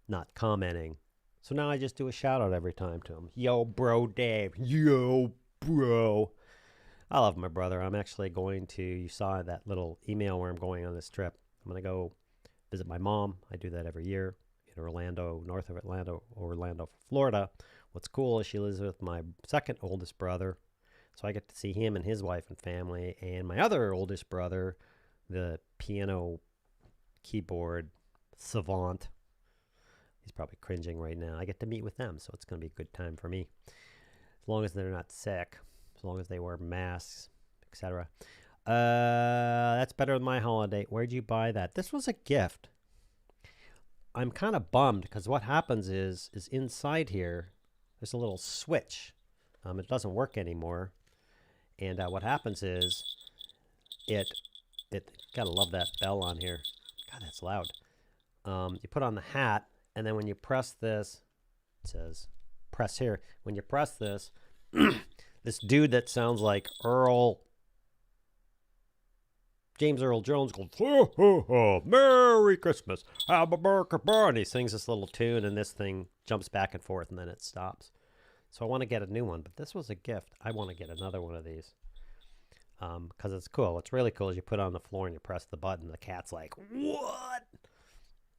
not commenting. So now I just do a shout out every time to him. Yo, bro, Dave. Yo, bro. I love my brother. I'm actually going to, you saw that little email where I'm going on this trip. I'm going to go visit my mom. I do that every year in Orlando, north of Orlando, Florida. What's cool is she lives with my second oldest brother. So I get to see him and his wife and family. And my other oldest brother, the piano keyboard savant. He's probably cringing right now. I get to meet with them, so it's going to be a good time for me. As long as they're not sick, as long as they wear masks, etc. That's better than my holiday. Where'd you buy that? This was a gift. I'm kind of bummed because what happens is inside here, there's a little switch. It doesn't work anymore. And what happens is it gotta love that bell on here. God, that's loud. You put on the hat, and then when you press this, it says press here. When you press this, this dude that sounds like James Earl Jones goes, ho, ho, ho, Merry Christmas, have a burger, and he sings this little tune, and this thing jumps back and forth, and then it stops. So I want to get a new one, but this was a gift. I want to get another one of these because it's cool. What's really cool is you put it on the floor and you press the button. The cat's like, what?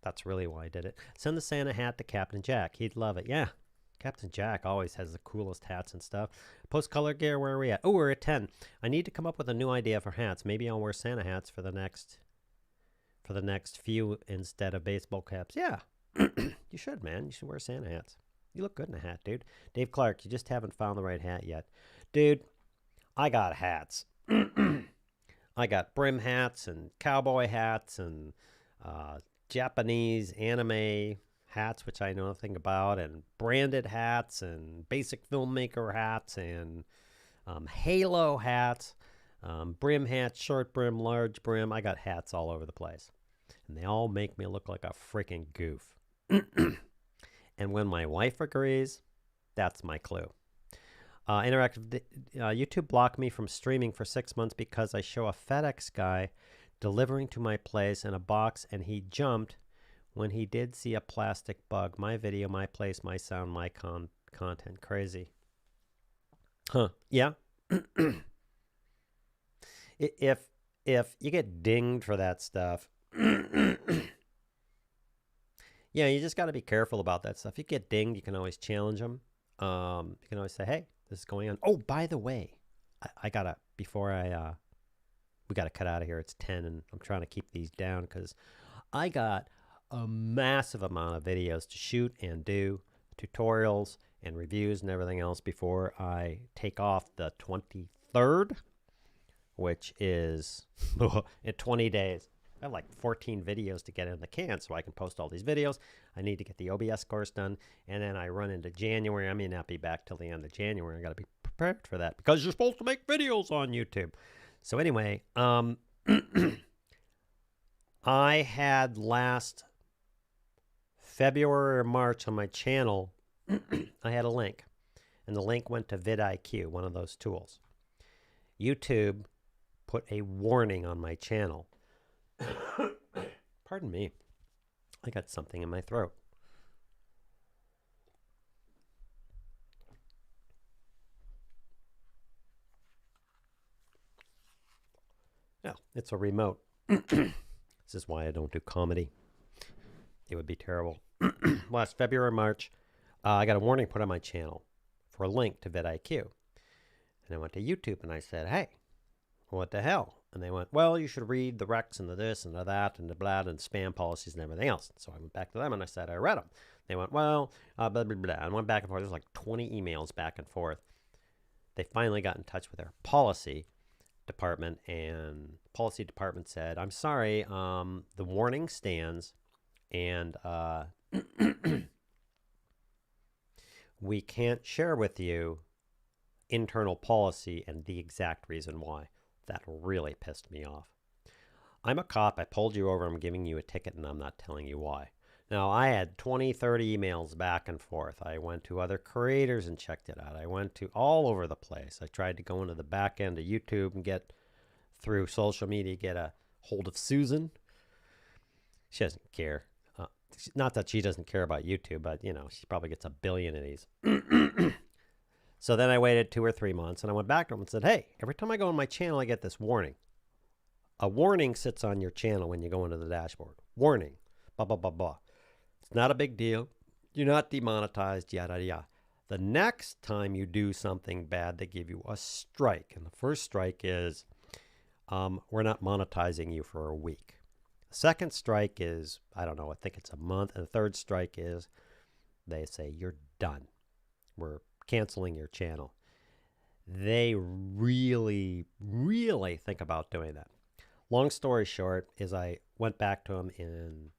That's really why I did it. Send the Santa hat to Captain Jack. He'd love it. Yeah, Captain Jack always has the coolest hats and stuff. Post color gear, where are we at? Oh, we're at 10. I need to come up with a new idea for hats. Maybe I'll wear Santa hats for the next few instead of baseball caps. Yeah, you should, man. You should wear Santa hats. You look good in a hat, dude. Dave Clark, you just haven't found the right hat yet. Dude, I got hats. I got brim hats and cowboy hats and Japanese anime hats, which I know nothing about, and branded hats and basic filmmaker hats and halo hats, brim hats, short brim, large brim. I got hats all over the place. And they all make me look like a freaking goof. And when my wife agrees, that's my clue. YouTube blocked me from streaming for 6 months because I show a FedEx guy delivering to my place in a box, and he jumped when he did see a plastic bug. My video, my place, my sound, my content. Crazy. Huh. Yeah. If you get dinged for that stuff, yeah, you just got to be careful about that stuff. If you get dinged, you can always challenge them. You can always say, hey, this is going on. Oh, by the way, we got to cut out of here. It's 10, and I'm trying to keep these down because I got a massive amount of videos to shoot and do, tutorials and reviews and everything else before I take off the 23rd, which is in 20 days. I have like 14 videos to get in the can so I can post all these videos. I need to get the OBS course done, and then I run into January. I may not be back till the end of January. I got to be prepared for that because you're supposed to make videos on YouTube. So anyway, I had last February or March on my channel, I had a link, and the link went to vidIQ, one of those tools. YouTube put a warning on my channel. Pardon me. I got something in my throat. Yeah, it's a remote. This is why I don't do comedy. It would be terrible. Last February, March, I got a warning put on my channel for a link to vidIQ. And I went to YouTube and I said, hey, what the hell? And they went, well, you should read the recs and the this and the that and the blah and spam policies and everything else. So I went back to them and I said, I read them. They went, well, blah, blah, blah. And went back and forth. There's like 20 emails back and forth. They finally got in touch with their policy department, and policy department said, I'm sorry, the warning stands, and we can't share with you internal policy and the exact reason why. That really pissed me off. I'm a cop. I pulled you over. I'm giving you a ticket, and I'm not telling you why. Now, I had 20, 30 emails back and forth. I went to other creators and checked it out. I went to all over the place. I tried to go into the back end of YouTube and get through social media, get a hold of Susan. She doesn't care. Not that she doesn't care about YouTube, but, you know, she probably gets a billion of these. So then I waited 2 or 3 months, and I went back to him and said, hey, every time I go on my channel, I get this warning. A warning sits on your channel when you go into the dashboard. Warning. Blah, blah, blah, blah. It's not a big deal. You're not demonetized, yada, yada. The next time you do something bad, they give you a strike. And the first strike is, we're not monetizing you for a week. The second strike is, I don't know, I think it's a month. And the third strike is, they say, you're done. We're canceling your channel. They really, really think about doing that. Long story short is I went back to them in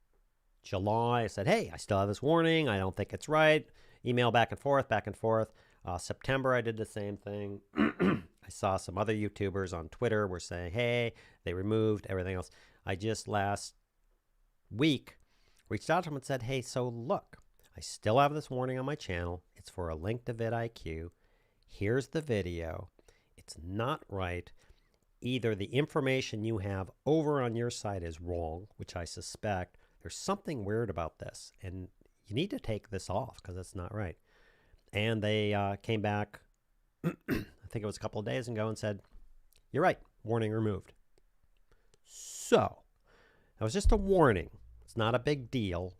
July. I said, hey, I still have this warning. I don't think it's right. Email back and forth, back and forth. September, I did the same thing. I saw some other YouTubers on Twitter were saying, hey, they removed everything else. I just last week reached out to them and said, hey, so look, I still have this warning on my channel. It's for a link to vidIQ. Here's the video. It's not right. Either the information you have over on your side is wrong, which I suspect. There's something weird about this, and you need to take this off because it's not right. And they came back, I think it was a couple of days ago, and said, you're right, warning removed. So, that was just a warning. It's not a big deal.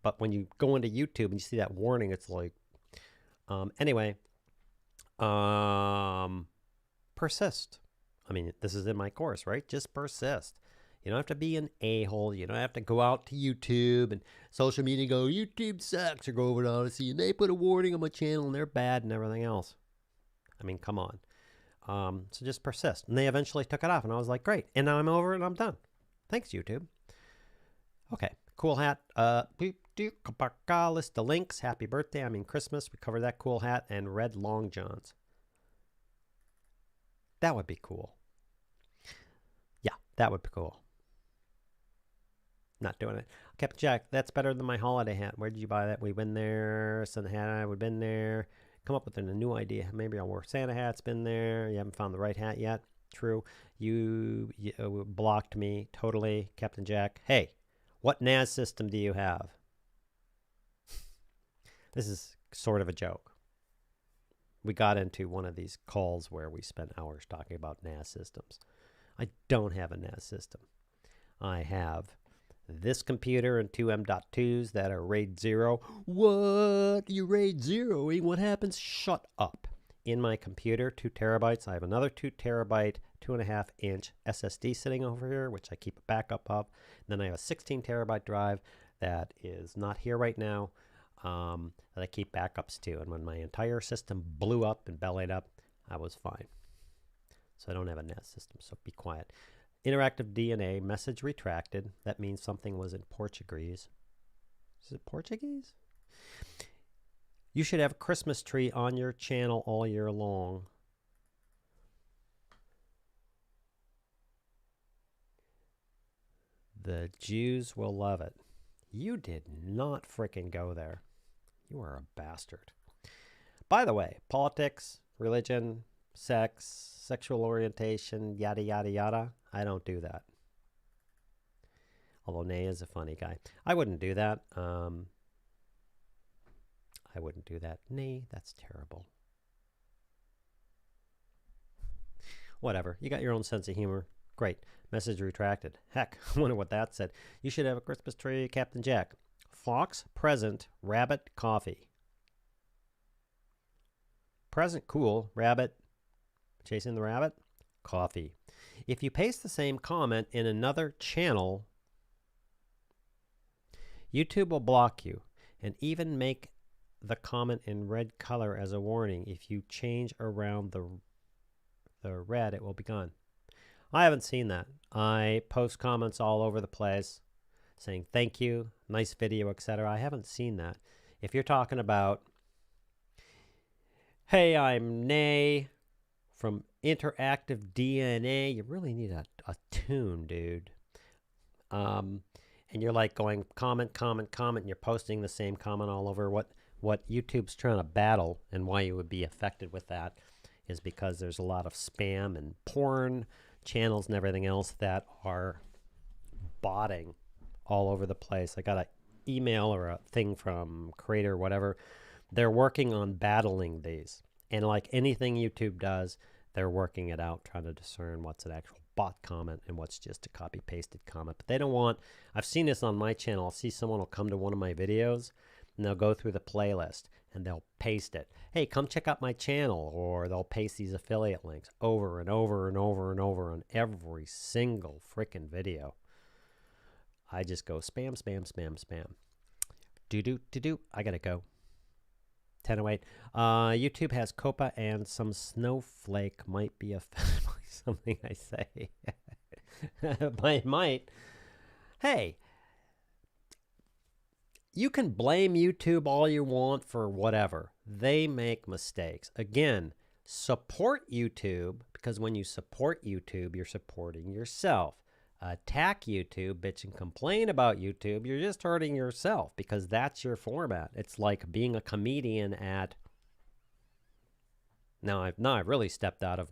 But when you go into YouTube and you see that warning, it's like, anyway, persist. I mean, this is in my course, right? Just persist. You don't have to be an a-hole. You don't have to go out to YouTube and social media and go, YouTube sucks, or go over to Odyssey and they put a warning on my channel and they're bad and everything else. I mean, come on. So just persist. And they eventually took it off, and I was like, great. And now I'm over and I'm done. Thanks, YouTube. Okay, cool hat. List of links. Happy birthday. I mean, Christmas. We covered that cool hat and red long johns. That would be cool. Yeah, that would be cool. Not doing it. Captain Jack, that's better than my holiday hat. Where did you buy that? We've been there. Sun hat, we've been there. Come up with a new idea. Maybe I'll wear Santa hats. Been there. You haven't found the right hat yet. True. You blocked me totally, Captain Jack. Hey, what NAS system do you have? This is sort of a joke. We got into one of these calls where we spent hours talking about NAS systems. I don't have a NAS system. I have this computer and two M.2s that are RAID 0. What? You RAID 0ing? What happens? Shut up. In my computer, 2 terabytes. I have another 2 terabyte, 2.5-inch SSD sitting over here, which I keep a backup of. And then I have a 16 terabyte drive that is not here right now, that I keep backups to. And when my entire system blew up and bellied up, I was fine. So I don't have a NAS system, so be quiet. Interactive DNA, message retracted. That means something was in Portuguese. Is it Portuguese? You should have a Christmas tree on your channel all year long. The Jews will love it. You did not frickin' go there. You are a bastard. By the way, politics, religion, sex, sexual orientation, yada, yada, yada. I don't do that. Although Nay is a funny guy. I wouldn't do that. I wouldn't do that. Nay, that's terrible. Whatever. You got your own sense of humor. Great. Message retracted. Heck, I wonder what that said. You should have a Christmas tree, Captain Jack. Fox, present, rabbit, coffee. Present, cool. Rabbit, chasing the rabbit, coffee. If you paste the same comment in another channel, YouTube will block you and even make the comment in red color as a warning. If you change around the red, it will be gone. I haven't seen that. I post comments all over the place saying thank you, nice video, etc. I haven't seen that. If you're talking about, hey, I'm Nay from Interactive DNA, you really need a tune, dude. And you're like going comment, comment, comment, and you're posting the same comment all over. What YouTube's trying to battle, and why you would be affected with that, is because there's a lot of spam and porn channels and everything else that are botting all over the place. I got an email or a thing from Creator, whatever. They're working on battling these. And like anything YouTube does, they're working it out, trying to discern what's an actual bot comment and what's just a copy-pasted comment. But they don't want, I've seen this on my channel. I'll see someone will come to one of my videos and they'll go through the playlist and they'll paste it. Hey, come check out my channel. Or they'll paste these affiliate links over and over and over and over on every single freaking video. I just go spam, spam, spam, spam. Do. I gotta go. 10:08. YouTube has Copa and some snowflake might be offended by something I say. might. Hey, you can blame YouTube all you want for whatever. They make mistakes. Again, support YouTube, because when you support YouTube, you're supporting yourself. Attack YouTube, bitch and complain about YouTube, you're just hurting yourself, because that's your format. It's like being a comedian at... Now I've really stepped out of,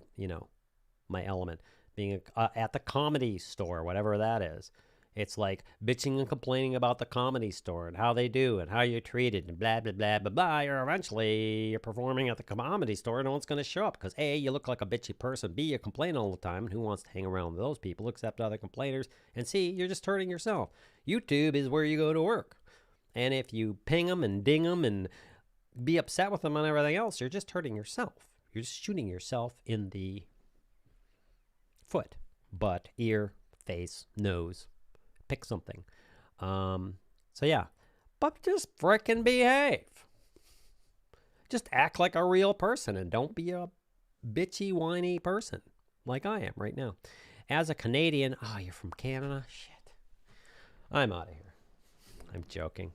my element. Being at the Comedy Store, whatever that is. It's like bitching and complaining about the Comedy Store and how they do and how you're treated and blah, blah, blah, blah, blah. Or eventually you're performing at the Comedy Store and no one's going to show up because A, you look like a bitchy person. B, you complain all the time. And who wants to hang around with those people except other complainers? And C, you're just hurting yourself. YouTube is where you go to work. And if you ping them and ding them and be upset with them and everything else, you're just hurting yourself. You're just shooting yourself in the foot, butt, ear, face, nose. Pick something. So yeah, but just frickin' behave. Just act like a real person and don't be a bitchy, whiny person like I am right now. As a Canadian, oh, you're from Canada? Shit. I'm out of here. I'm joking.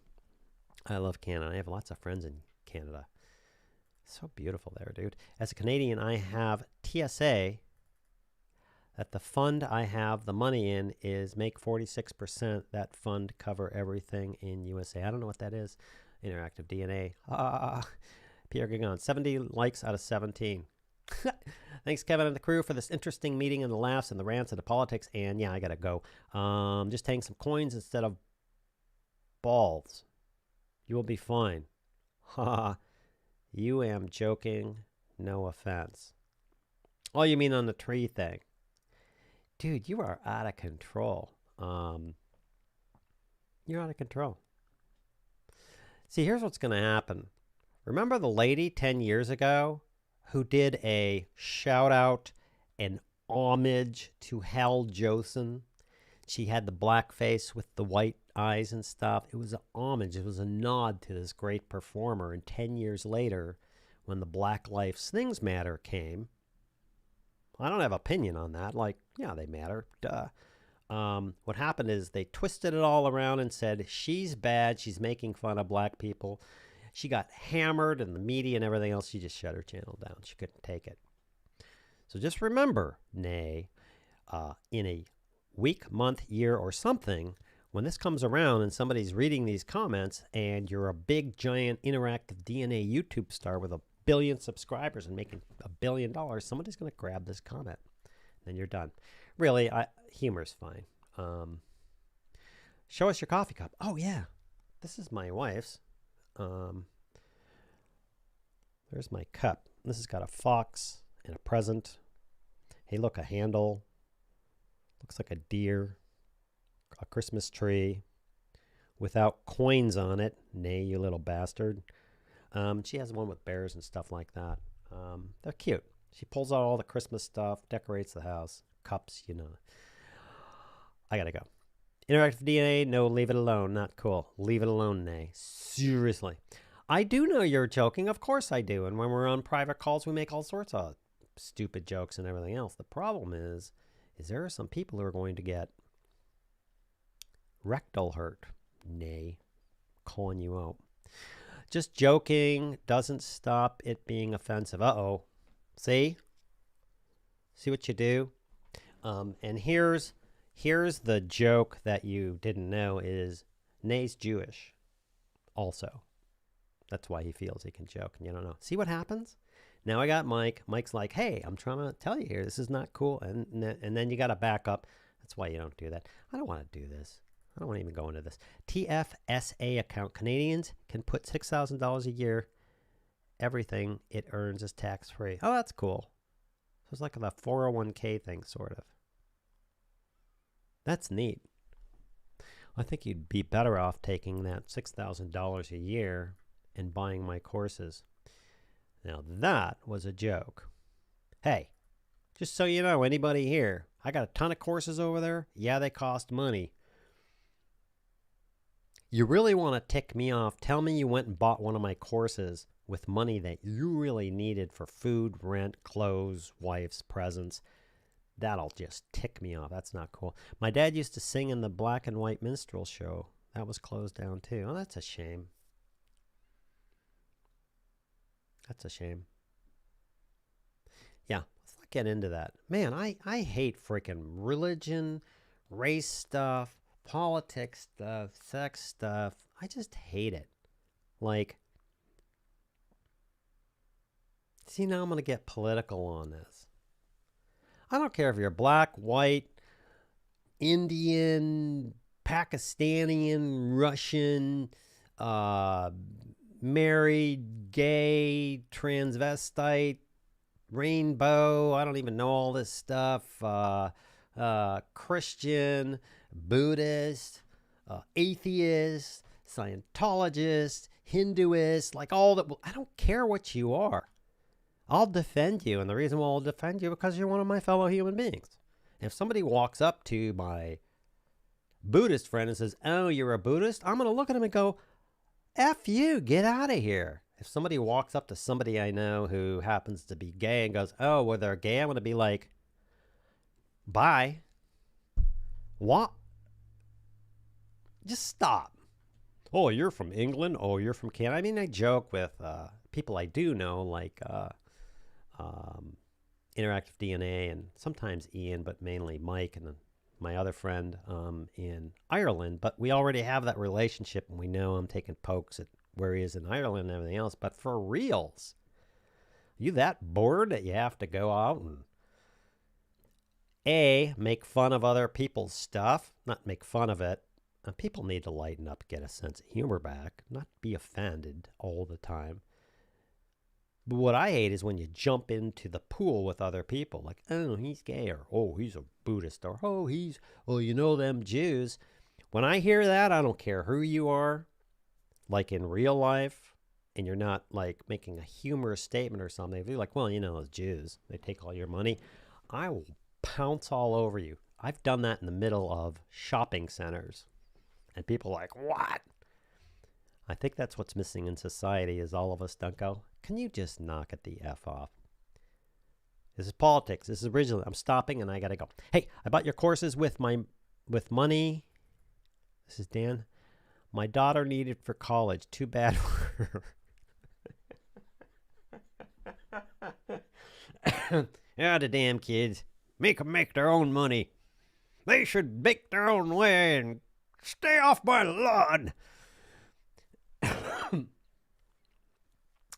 I love Canada. I have lots of friends in Canada. So beautiful there, dude. As a Canadian, I have TSA. That the fund I have the money in is make 46%. That fund cover everything in USA. I don't know what that is. Interactive DNA. Pierre Gagon, 70 likes out of 17. Thanks, Kevin and the crew, for this interesting meeting and the laughs and the rants and the politics. And yeah, I gotta go. Just hang some coins instead of balls. You will be fine. Ha. You am joking. No offense. Oh, you mean on the tree thing? Dude, you are out of control. You're out of control. See, here's what's going to happen. Remember the lady 10 years ago who did a shout out and homage to Hal Josen? She had the black face with the white eyes and stuff. It was an homage. It was a nod to this great performer. And 10 years later, when the Black Lives Things Matter came, I don't have opinion on that. Like, yeah, they matter. Duh. What happened is they twisted it all around and said, she's bad. She's making fun of black people. She got hammered in the media and everything else. She just shut her channel down. She couldn't take it. So just remember, in a week, month, year, or something, when this comes around and somebody's reading these comments and you're a big, giant, interactive DNA YouTube star with 1 billion subscribers and making $1 billion, somebody's going to grab this comment. Then you're done. Really, humor's fine. Show us your coffee cup. Oh, yeah. This is my wife's. There's my cup. This has got a fox and a present. Hey, look, a handle. Looks like a deer. A Christmas tree. Without coins on it. Nay, you little bastard. She has one with bears and stuff like that. They're cute. She pulls out all the Christmas stuff, decorates the house. Cups, you know. I gotta go. Interactive DNA, no, leave it alone. Not cool. Leave it alone, Nay. Seriously. I do know you're joking. Of course I do. And when we're on private calls, we make all sorts of stupid jokes and everything else. The problem is there are some people who are going to get rectal hurt. Nay. Calling you out. Just joking doesn't stop it being offensive. Uh-oh. See? See what you do? And here's the joke that you didn't know is Nay's Jewish also. That's why he feels he can joke and you don't know. See what happens? Now I got Mike. Mike's like, hey, I'm trying to tell you here. This is not cool. And then you got to back up. That's why you don't do that. I don't want to do this. I don't want to even go into this. TFSA account. Canadians can put $6,000 a year. Everything it earns is tax-free. Oh, that's cool. So it's like the 401k thing, sort of. That's neat. I think you'd be better off taking that $6,000 a year and buying my courses. Now, that was a joke. Hey, just so you know, anybody here, I got a ton of courses over there. Yeah, they cost money. You really want to tick me off, tell me you went and bought one of my courses with money that you really needed for food, rent, clothes, wife's presents. That'll just tick me off. That's not cool. My dad used to sing in the black and white minstrel show. That was closed down too. Oh, that's a shame. That's a shame. Yeah, let's not get into that. Man, I hate freaking religion, race stuff, politics stuff, sex stuff. I just hate it. Like, see, now I'm going to get political on this. I don't care if you're black, white, Indian, Pakistani, Russian, married, gay, transvestite, rainbow. I don't even know all this stuff. Christian, Buddhist, atheist, Scientologist, Hinduist, like all that. I don't care what you are. I'll defend you. And the reason why I'll defend you because you're one of my fellow human beings. If somebody walks up to my Buddhist friend and says, oh, you're a Buddhist, I'm going to look at him and go, F you, get out of here. If somebody walks up to somebody I know who happens to be gay and goes, oh, well, they're gay, I'm going to be like, bye. What? Just stop. Oh, you're from England? Oh, you're from Canada? I mean, I joke with people I do know, like Interactive DNA and sometimes Ian, but mainly Mike and my other friend in Ireland. But we already have that relationship, and we know I'm taking pokes at where he is in Ireland and everything else. But for reals, are you that bored that you have to go out and make fun of other people's stuff? Not make fun of it. People need to lighten up, get a sense of humor back, not be offended all the time. But what I hate is when you jump into the pool with other people, like, oh, he's gay, or oh, he's a Buddhist, or oh, you know them Jews. When I hear that, I don't care who you are, like in real life, and you're not like making a humorous statement or something. If you're like, well, you know, those Jews, they take all your money, I will pounce all over you. I've done that in the middle of shopping centers. And people are like, what? I think that's what's missing in society is all of us don't go, can you just knock it the F off? This is politics. This is original. I'm stopping and I got to go. Hey, I bought your courses with money. This is Dan. My daughter needed for college. Too bad for her. Yeah, the damn kids. Make them make their own money. They should make their own way and stay off my lawn.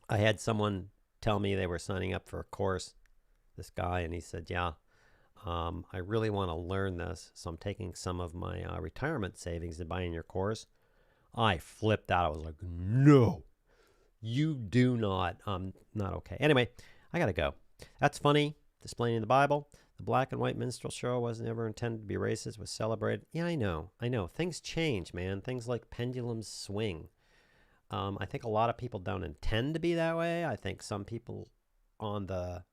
I had someone tell me they were signing up for a course, this guy, and he said, yeah, I really want to learn this, so I'm taking some of my retirement savings and buying your course. I flipped out. I was like, no, you do not. Not okay. Anyway, I got to go. That's funny. Displaying the Bible. The black and white minstrel show wasn't ever intended to be racist. It was celebrated. Yeah, I know. Things change, man. Things like pendulums swing. I think a lot of people don't intend to be that way. I think some people on the...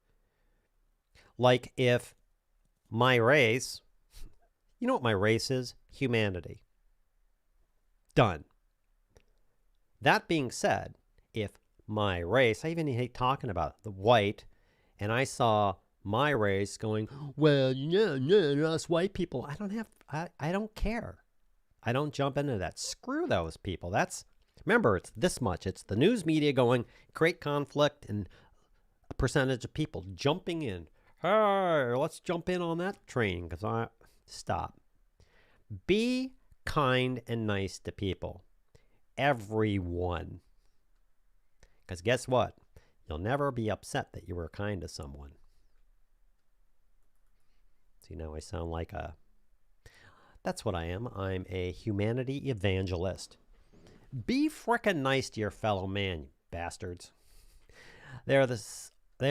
Like if my race... You know what my race is? Humanity. Done. That being said, if my race... I even hate talking about it, the white, and I saw my race going, well, yeah, us white people. I don't care. I don't jump into that. Screw those people. Remember, it's this much. It's the news media going, create conflict, and a percentage of people jumping in. Hey, let's jump in on that train, stop. Be kind and nice to people. Everyone. Because guess what? You'll never be upset that you were kind to someone. See, now I sound like that's what I am. I'm a humanity evangelist. Be frickin' nice to your fellow man, you bastards. They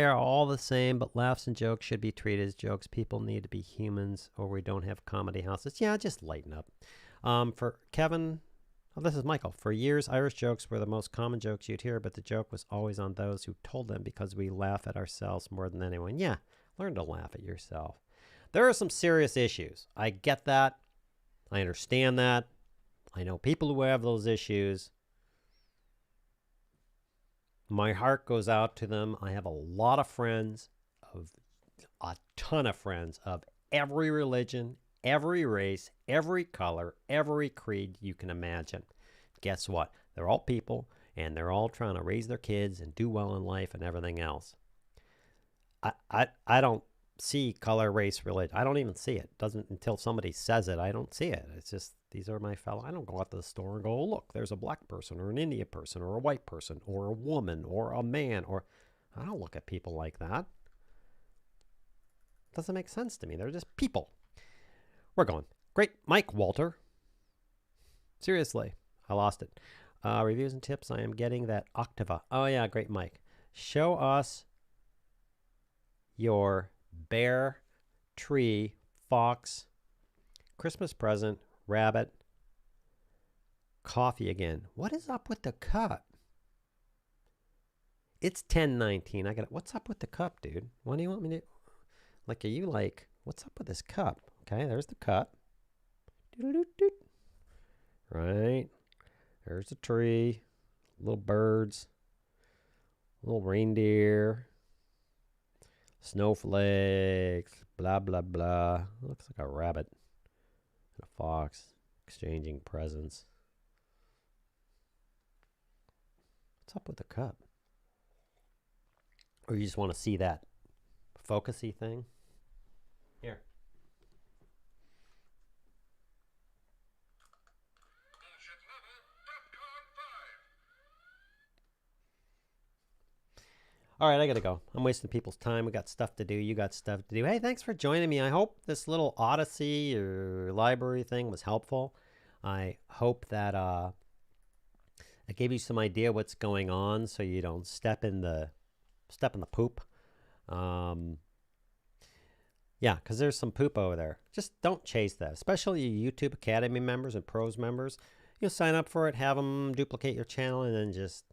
are all the same, but laughs and jokes should be treated as jokes. People need to be humans, or we don't have comedy houses. Yeah, just lighten up. For Kevin, this is Michael. For years, Irish jokes were the most common jokes you'd hear, but the joke was always on those who told them because we laugh at ourselves more than anyone. Yeah, learn to laugh at yourself. There are some serious issues. I get that. I understand that. I know people who have those issues. My heart goes out to them. I have a lot of friends, a ton of friends of every religion, every race, every color, every creed you can imagine. Guess what? They're all people, and they're all trying to raise their kids and do well in life and everything else. I don't see color, race, religion. I don't even see it. Doesn't until somebody says it. I don't see it. It's just these are my fellow. I don't go out to the store and go, oh, look, there's a black person or an Indian person or a white person or a woman or a man or I don't look at people like that. Doesn't make sense to me. They're just people. We're going. Great, Mike Walter. Seriously, I lost it. Reviews and tips. I am getting that Octava. Oh yeah, great, Mike. Show us your bear, tree, fox, Christmas present, rabbit, coffee again. What is up with the cup? It's 10:19. What's up with the cup, dude? What do you want me to... Like, are you like, what's up with this cup? Okay, there's the cup. Right. There's the tree. Little birds. Little reindeer. Snowflakes, blah, blah, blah. Looks like a rabbit and a fox exchanging presents. What's up with the cup? Or you just want to see that focusy thing? Here. All right, I got to go. I'm wasting people's time. We got stuff to do. You got stuff to do. Hey, thanks for joining me. I hope this little Odyssey or library thing was helpful. I hope that I gave you some idea what's going on so you don't step in the poop. Yeah, because there's some poop over there. Just don't chase that, especially you YouTube Academy members and pros members. You sign up for it, have them duplicate your channel, and then just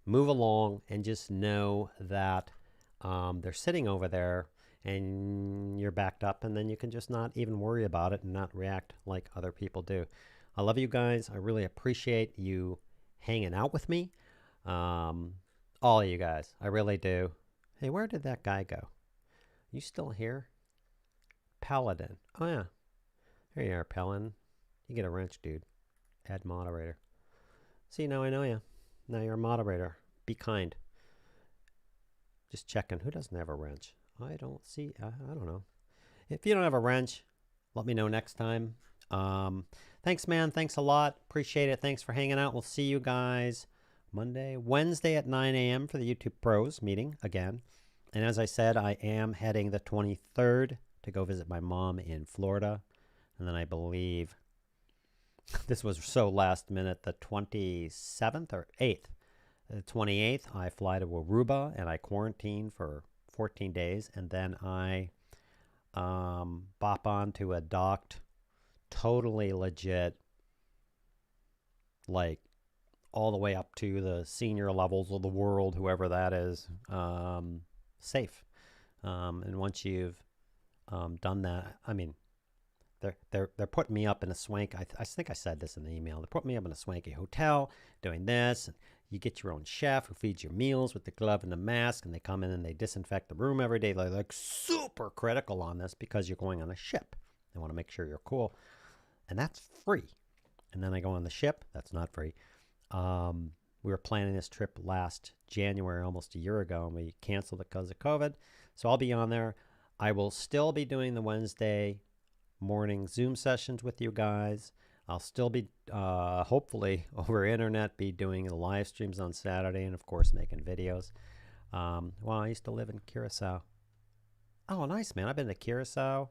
move along and just know that they're sitting over there and you're backed up, and then you can just not even worry about it and not react like other people do. I love you guys. I really appreciate you hanging out with me. All of you guys. I really do. Hey, where did that guy go? You still here? Paladin. Oh, yeah. Here you are, Paladin. You get a wrench, dude. Add moderator. See, now I know you. Now you're a moderator. Be kind. Just checking. Who doesn't have a wrench? I don't see. I don't know. If you don't have a wrench, let me know next time. Thanks, man. Thanks a lot. Appreciate it. Thanks for hanging out. We'll see you guys Wednesday at 9 a.m. for the YouTube Pros meeting again. And as I said, I am heading the 23rd to go visit my mom in Florida. And then I believe this was so last minute, the 27th or 8th. The 28th, I fly to Aruba and I quarantine for 14 days. And then I bop onto a docked, totally legit, like all the way up to the senior levels of the world, whoever that is, safe. And once you've done that, I mean, they're putting me up in a swank. I think I said this in the email. They're putting me up in a swanky hotel, doing this. And you get your own chef who feeds your meals with the glove and the mask, and they come in and they disinfect the room every day. They're like super critical on this because you're going on a ship. They want to make sure you're cool, and that's free. And then I go on the ship. That's not free. We were planning this trip last January, almost a year ago, and we canceled it because of COVID. So I'll be on there. I will still be doing the Wednesday morning Zoom sessions with you guys. I'll still be, hopefully, over internet, be doing the live streams on Saturday and, of course, making videos. Well, I used to live in Curacao. Oh, nice, man. I've been to Curacao.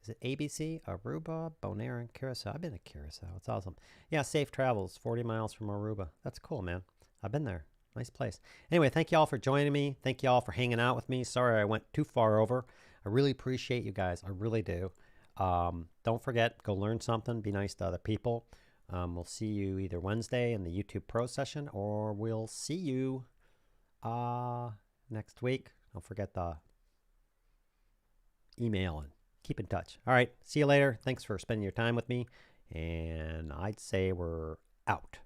Is it ABC, Aruba, Bonaire, and Curacao? I've been to Curacao. It's awesome. Yeah, safe travels, 40 miles from Aruba. That's cool, man. I've been there. Nice place. Anyway, thank you all for joining me. Thank you all for hanging out with me. Sorry I went too far over. I really appreciate you guys. I really do. Don't forget, go learn something. Be nice to other people. We'll see you either Wednesday in the YouTube Pro session, or we'll see you next week. Don't forget the email and keep in touch. All right. See you later. Thanks for spending your time with me. And I'd say we're out.